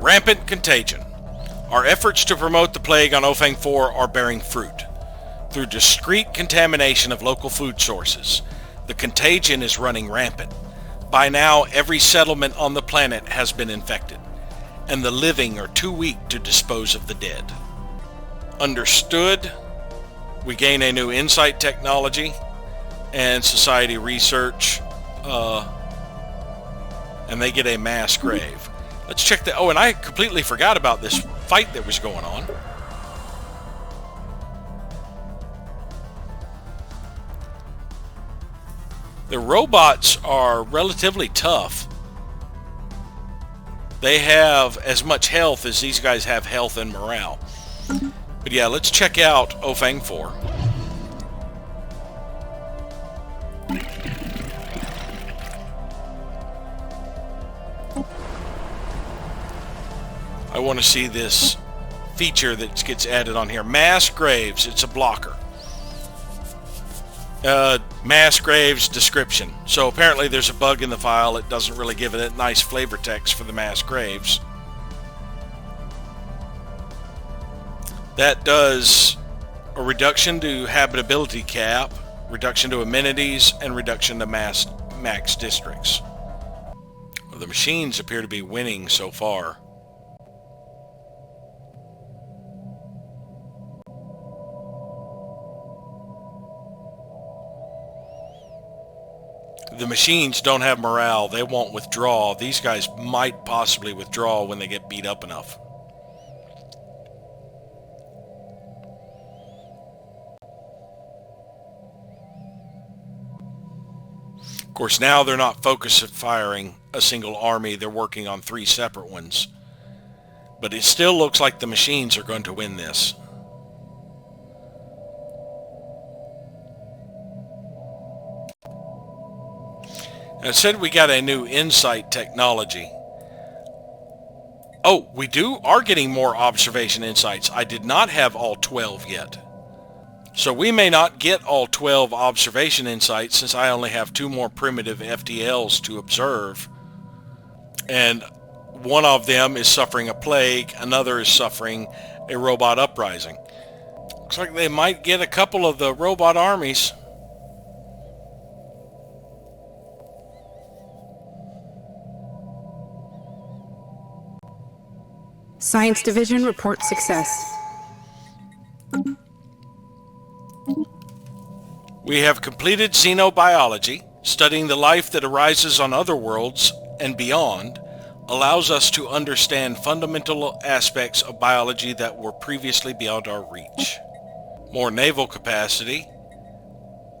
[SPEAKER 1] Rampant contagion. Our efforts to promote the plague on Ofang 4 are bearing fruit. Through discreet contamination of local food sources, the contagion is running rampant. By now, every settlement on the planet has been infected, and the living are too weak to dispose of the dead. Understood. We gain a new insight technology and society research, and they get a mass grave. Let's check the... Oh, and I completely forgot about this fight that was going on. The robots are relatively tough. They have as much health as these guys have health and morale. But yeah, let's check out Ofang 4. I want to see this feature that gets added on here. Mass graves. It's a blocker. Mass graves description. So apparently there's a bug in the file. It doesn't really give it a nice flavor text for the mass graves. That does a reduction to habitability cap, reduction to amenities, and reduction to max districts. Well, the machines appear to be winning so far. The machines don't have morale. They won't withdraw. These guys might possibly withdraw when they get beat up enough. course, now they're not focused at firing a single army. They're working on 3 separate ones. But it still looks like the machines are going to win this. Now, it said we got a new insight technology. Oh, we are getting more observation insights. I did not have all 12 yet. So we may not get all 12 observation insights since I only have 2 more primitive FTLs to observe. And one of them is suffering a plague, another is suffering a robot uprising. Looks like they might get a couple of the robot armies.
[SPEAKER 2] Science Division reports success.
[SPEAKER 1] We have completed xenobiology. Studying the life that arises on other worlds and beyond allows us to understand fundamental aspects of biology that were previously beyond our reach. More naval capacity,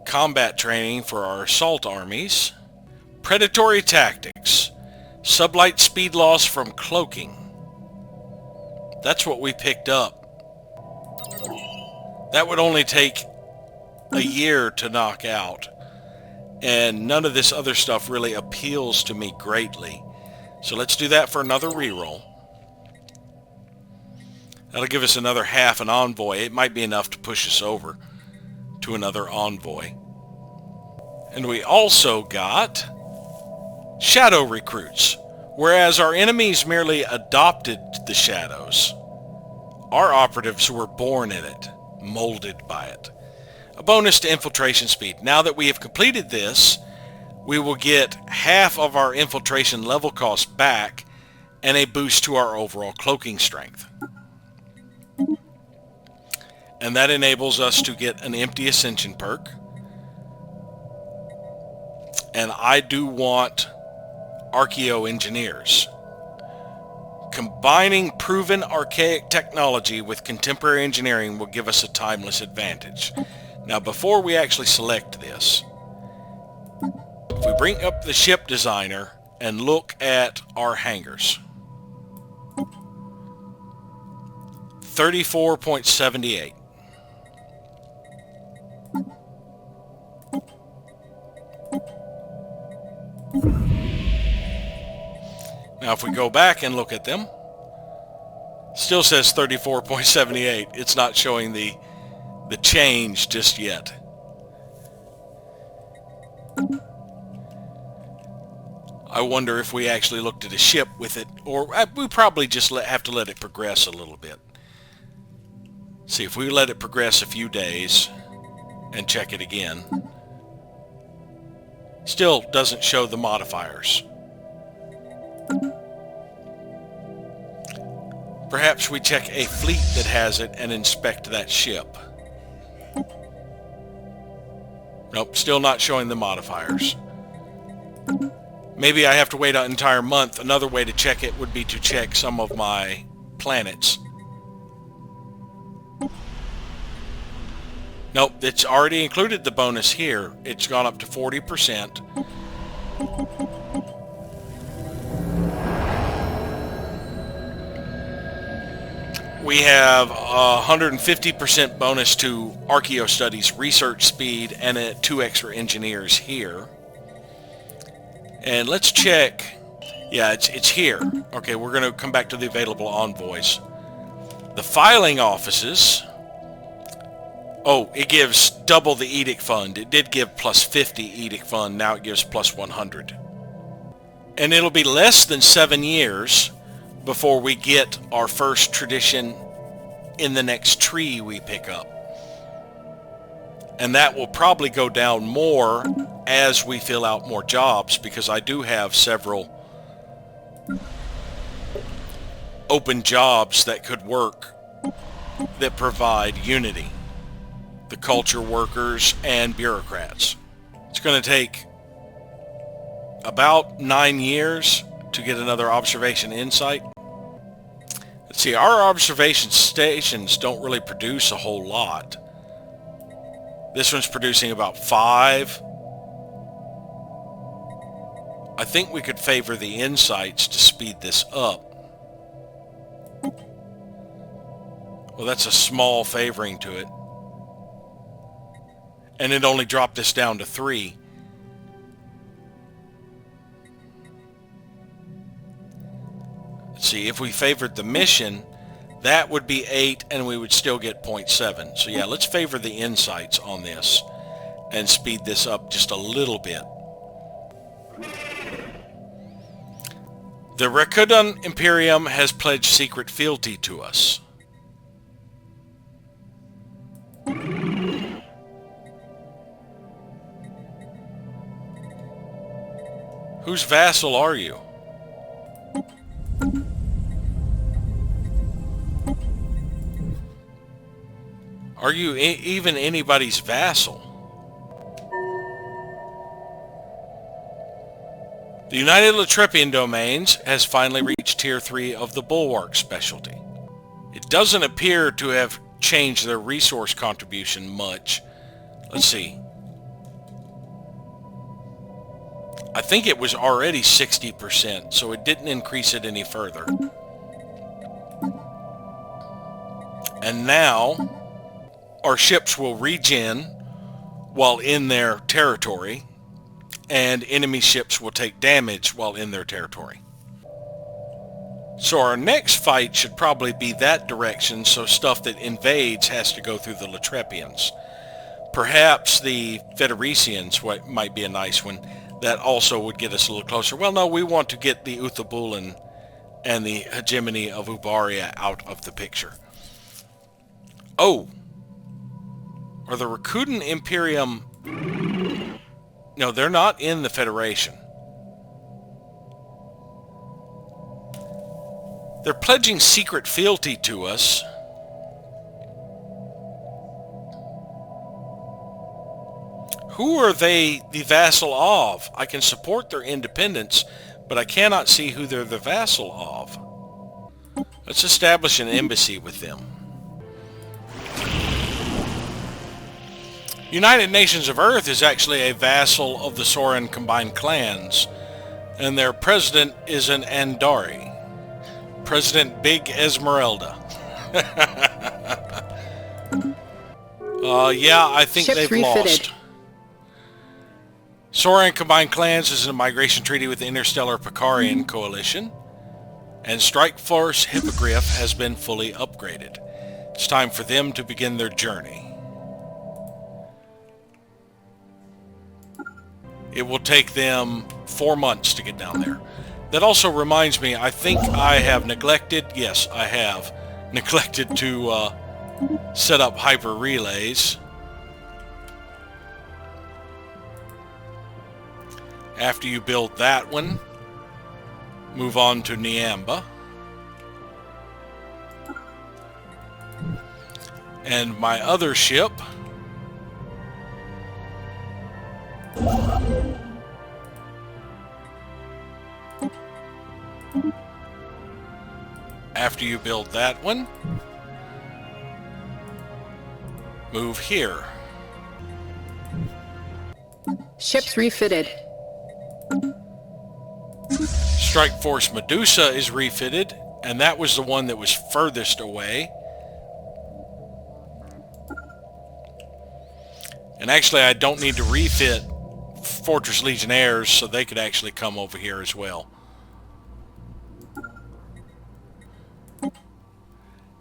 [SPEAKER 1] combat training for our assault armies, predatory tactics, sublight speed loss from cloaking. That's what we picked up. That would only take a year to knock out, and none of this other stuff really appeals to me greatly. So let's do that for another reroll. That'll give us another half an envoy. It might be enough to push us over to another envoy. And we also got shadow recruits. Whereas our enemies merely adopted the shadows, our operatives were born in it, molded by it. A bonus to infiltration speed. Now that we have completed this, we will get half of our infiltration level cost back and a boost to our overall cloaking strength. And that enables us to get an empty ascension perk. And I do want archaeo-engineers. Combining proven archaic technology with contemporary engineering will give us a timeless advantage. Now, before we actually select this, if we bring up the ship designer and look at our hangars, 34.78. Now if we go back and look at them, still says 34.78. It's not showing the change just yet. I wonder if we actually looked at a ship with it, or we probably just have to let it progress a little bit. See, if we let it progress a few days and check it again, still doesn't show the modifiers. Perhaps we check a fleet that has it and inspect that ship. Nope, still not showing the modifiers. Maybe I have to wait an entire month. Another way to check it would be to check some of my planets. Nope, it's already included the bonus here. It's gone up to 40%. We have 150% bonus to Archaeo Studies research speed and 2 extra engineers here. And let's check. Yeah, it's here. Okay, we're going to come back to the available envoys. The filing offices. Oh, it gives double the edict fund. It did give plus 50 edict fund. Now it gives plus 100. And it'll be less than 7 years before we get our first tradition in the next tree we pick up. And that will probably go down more as we fill out more jobs, because I do have several open jobs that could work that provide unity. The culture workers and bureaucrats. It's going to take about 9 years to get another observation insight. Let's see, our observation stations don't really produce a whole lot. This one's producing about 5. I think we could favor the insights to speed this up. Well, that's a small favoring to it. And it only dropped this down to 3. Let's see, if we favored the mission, that would be 8 and we would still get 0.7. So yeah, let's favor the insights on this and speed this up just a little bit. The Rakuten Imperium has pledged secret fealty to us. Whose vassal are you? Are you even anybody's vassal? The United Latrepian Domains has finally reached Tier 3 of the Bulwark specialty. It doesn't appear to have changed their resource contribution much. Let's see. I think it was already 60%, so it didn't increase it any further. And now, our ships will regen while in their territory, and enemy ships will take damage while in their territory. So our next fight should probably be that direction, so stuff that invades has to go through the Latrepians. Perhaps the Federicians might be a nice one. That also would get us a little closer. Well, no, we want to get the Uthabulan and the hegemony of Ubaria out of the picture. Oh! Are the Rakuten Imperium... No, they're not in the Federation. They're pledging secret fealty to us. Who are they the vassal of? I can support their independence, but I cannot see who they're the vassal of. Let's establish an embassy with them. United Nations of Earth is actually a vassal of the Soran combined clans, and their president is an Andari. President Big Esmeralda. Yeah, I think
[SPEAKER 2] Ships
[SPEAKER 1] they've
[SPEAKER 2] refitted.
[SPEAKER 1] lost. Soran Combined Clans is in a migration treaty with the Interstellar Picarian Coalition, and Strike Force Hippogriff has been fully upgraded. It's time for them to begin their journey. It will take them 4 months to get down there. That also reminds me, I think I have neglected, yes, I have neglected to set up hyper relays. After you build that one, move on to Niamba. And my other ship, after you build that one, move here.
[SPEAKER 2] Ships refitted.
[SPEAKER 1] Strike Force Medusa is refitted, and that was the one that was furthest away. And actually, I don't need to refit Fortress Legionnaires, so they could actually come over here as well.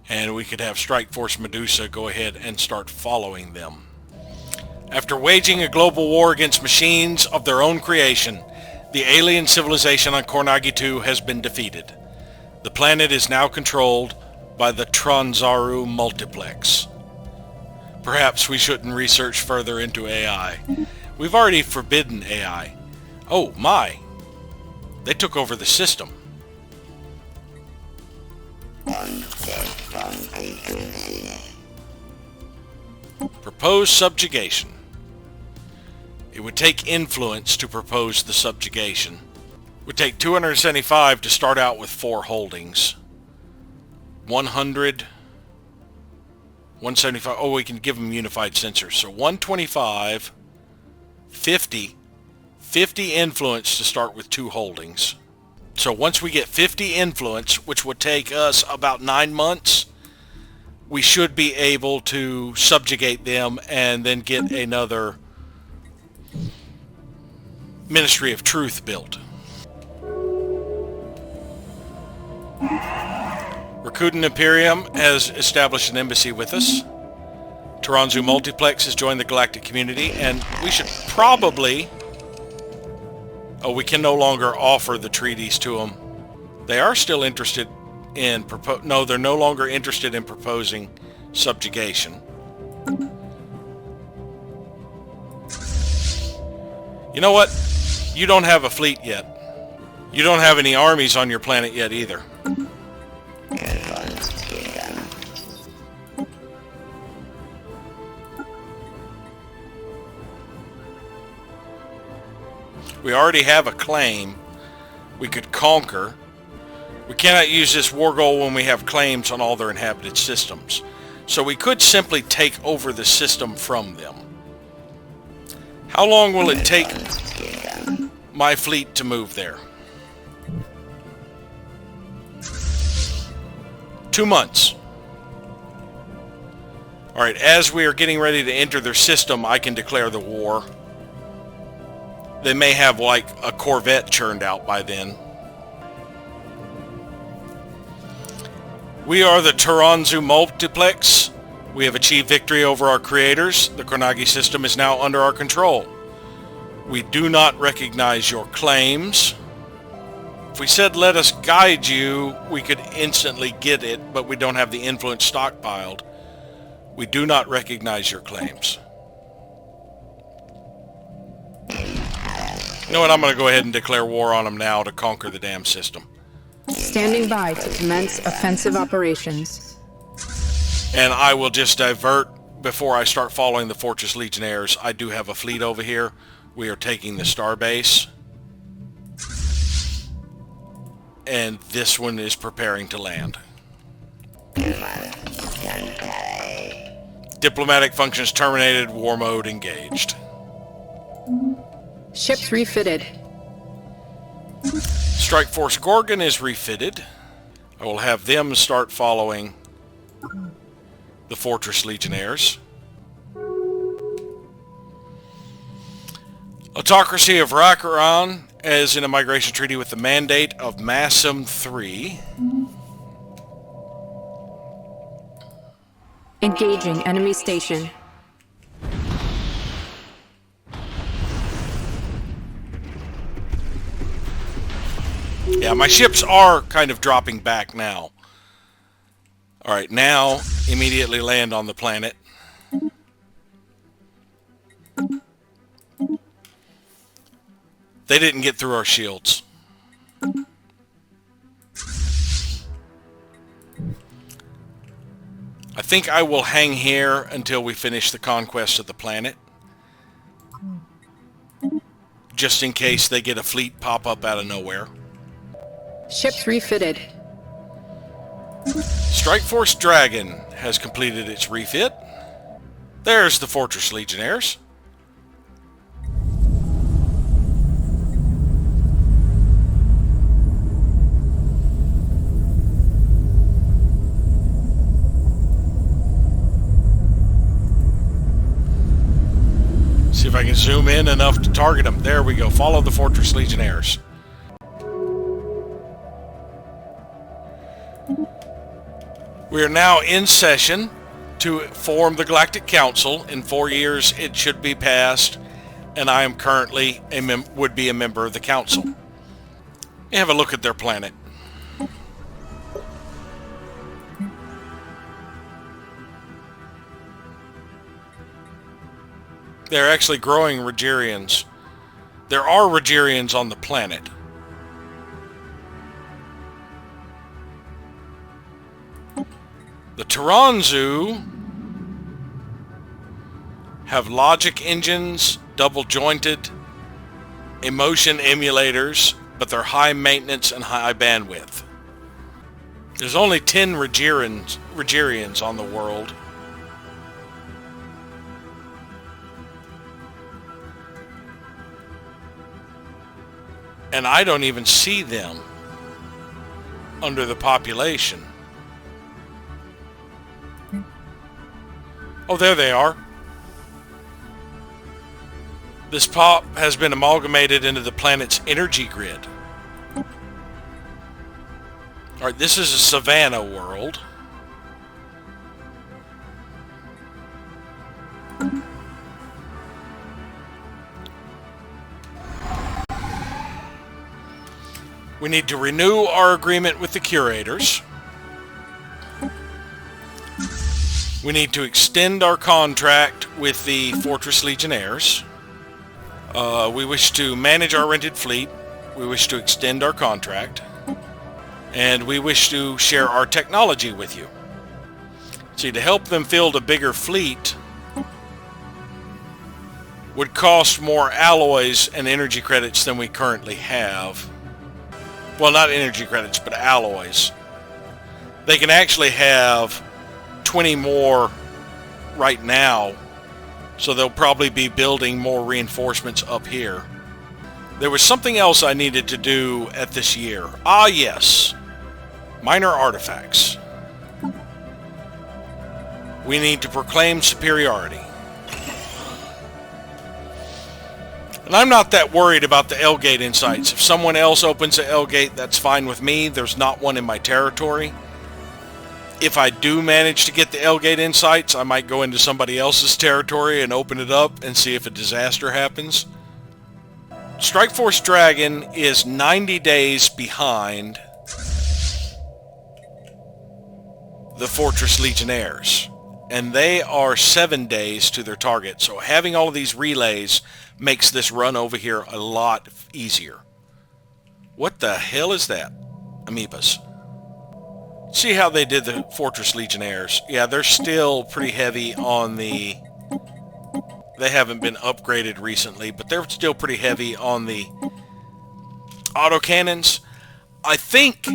[SPEAKER 1] And we could have Strike Force Medusa go ahead and start following them. After waging a global war against machines of their own creation, the alien civilization on Kornagi 2 has been defeated. The planet is now controlled by the Tronzaru Multiplex. Perhaps we shouldn't research further into AI. We've already forbidden AI. Oh my! They took over the system. Propose subjugation. It would take influence to propose the subjugation. It would take 275 to start out with 4 holdings. 100, 175, oh, we can give them unified sensors. So 125, 50, 50 influence to start with 2 holdings. So once we get 50 influence, which would take us about 9 months, we should be able to subjugate them and then get another Ministry of Truth built. Rakuten Imperium has established an embassy with us. Taranzu Multiplex has joined the galactic community, and we should probably... Oh, we can no longer offer the treaties to them. They are still interested in... No, they're no longer interested in proposing subjugation. You know what? You don't have a fleet yet. You don't have any armies on your planet yet either. We already have a claim we could conquer. We cannot use this war goal when we have claims on all their inhabited systems. So we could simply take over the system from them. How long will it take my fleet to move there? 2 months. Alright, as we are getting ready to enter their system, I can declare the war. They may have like a Corvette churned out by then. We are the Taranzu Multiplex. We have achieved victory over our creators. The Kronagi system is now under our control. We do not recognize your claims. If we said let us guide you, we could instantly get it, but we don't have the influence stockpiled. We do not recognize your claims. You know what, I'm going to go ahead and declare war on them now to conquer the damn system.
[SPEAKER 2] Standing by to commence offensive operations.
[SPEAKER 1] And I will just divert before I start following the Fortress Legionnaires. I do have a fleet over here. We are taking the starbase. And this one is preparing to land. Diplomatic functions terminated. War mode engaged.
[SPEAKER 2] Ships refitted.
[SPEAKER 1] Strike Force Gorgon is refitted. I will have them start following the Fortress Legionnaires. Autocracy of Rakaran is in a migration treaty with the mandate of Massum III.
[SPEAKER 2] Engaging enemy station.
[SPEAKER 1] Yeah, my ships are kind of dropping back now. Alright, now immediately land on the planet. They didn't get through our shields. I think I will hang here until we finish the conquest of the planet. Just in case they get a fleet pop up out of nowhere.
[SPEAKER 2] Ships refitted.
[SPEAKER 1] Strike Force Dragon has completed its refit. There's the Fortress Legionnaires. See if I can zoom in enough to target them. There we go. Follow the Fortress Legionnaires. We are now in session to form the Galactic Council. In 4 years it should be passed, and I am currently would be a member of the council. Have a look at their planet. They're actually growing Rogerians. There are Rogerians on the planet. The Taranzu have logic engines, double-jointed, emotion emulators, but they're high maintenance and high bandwidth. There's only 10 Rogerians on the world. And I don't even see them under the population. Oh, there they are. This pop has been amalgamated into the planet's energy grid. Alright, this is a savanna world. We need to renew our agreement with the curators. We need to extend our contract with the Fortress Legionnaires. We wish to manage our rented fleet. We wish to extend our contract. And we wish to share our technology with you. See, to help them field a bigger fleet would cost more alloys and energy credits than we currently have. Well, not energy credits, but alloys. They can actually have 20 more right now, so they'll probably be building more reinforcements up here. There was something else I needed to do at this year. Ah, yes. Minor artifacts. We need to proclaim superiority. And I'm not that worried about the L-Gate insights. If someone else opens the L-Gate, that's fine with me. There's not one in my territory. If I do manage to get the L-Gate insights, I might go into somebody else's territory and open it up and see if a disaster happens. Strike Force Dragon is 90 days behind the Fortress Legionnaires, and they are 7 days to their target. So having all of these relays makes this run over here a lot easier. What the hell is that? Amoebas. See how they did the Fortress Legionnaires. Yeah, they're still pretty heavy on the... They haven't been upgraded recently, but they're still pretty heavy on the autocannons. I think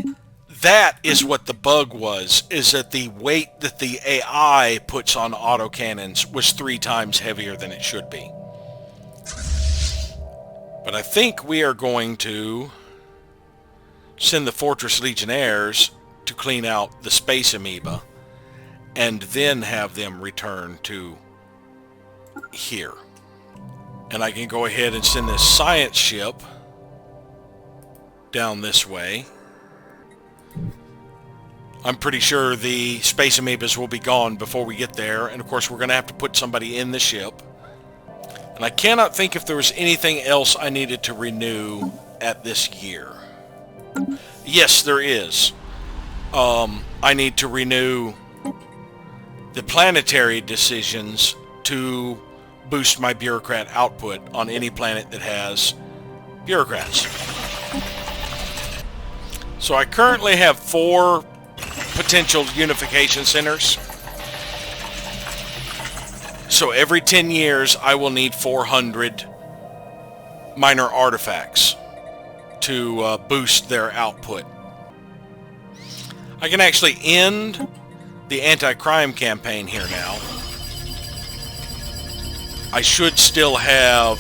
[SPEAKER 1] that is what the bug was, is that the weight that the AI puts on autocannons was 3 times heavier than it should be. But I think we are going to send the Fortress Legionnaires to clean out the space amoeba and then have them return to here. And I can go ahead and send this science ship down this way. I'm pretty sure the space amoebas will be gone before we get there, and of course we're going to have to put somebody in the ship. And I cannot think if there was anything else I needed to renew at this year. Yes, there is. I need to renew the planetary decisions to boost my bureaucrat output on any planet that has bureaucrats. So I currently have 4 potential unification centers. So every 10 years I will need 400 minor artifacts to boost their output. I can actually end the anti-crime campaign here now. I should still have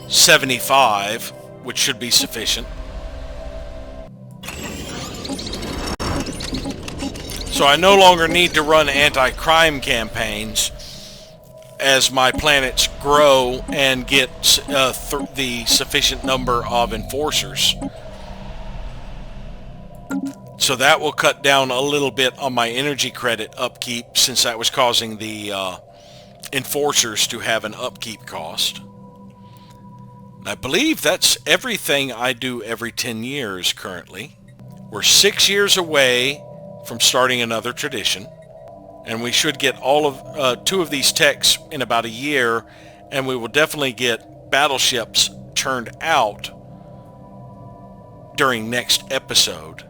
[SPEAKER 1] 75, which should be sufficient. So I no longer need to run anti-crime campaigns as my planets grow and get the sufficient number of enforcers. So that will cut down a little bit on my energy credit upkeep, since that was causing the enforcers to have an upkeep cost. I believe that's everything I do every 10 years currently. We're 6 years away from starting another tradition, and we should get all of 2 of these techs in about a year, and we will definitely get battleships turned out during next episode.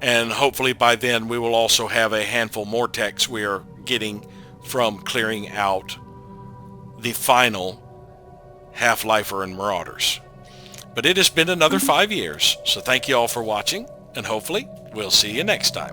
[SPEAKER 1] And hopefully by then we will also have a handful more techs we are getting from clearing out the final Half-Lifer and Marauders. But it has been another 5 years, so thank you all for watching, and hopefully we'll see you next time.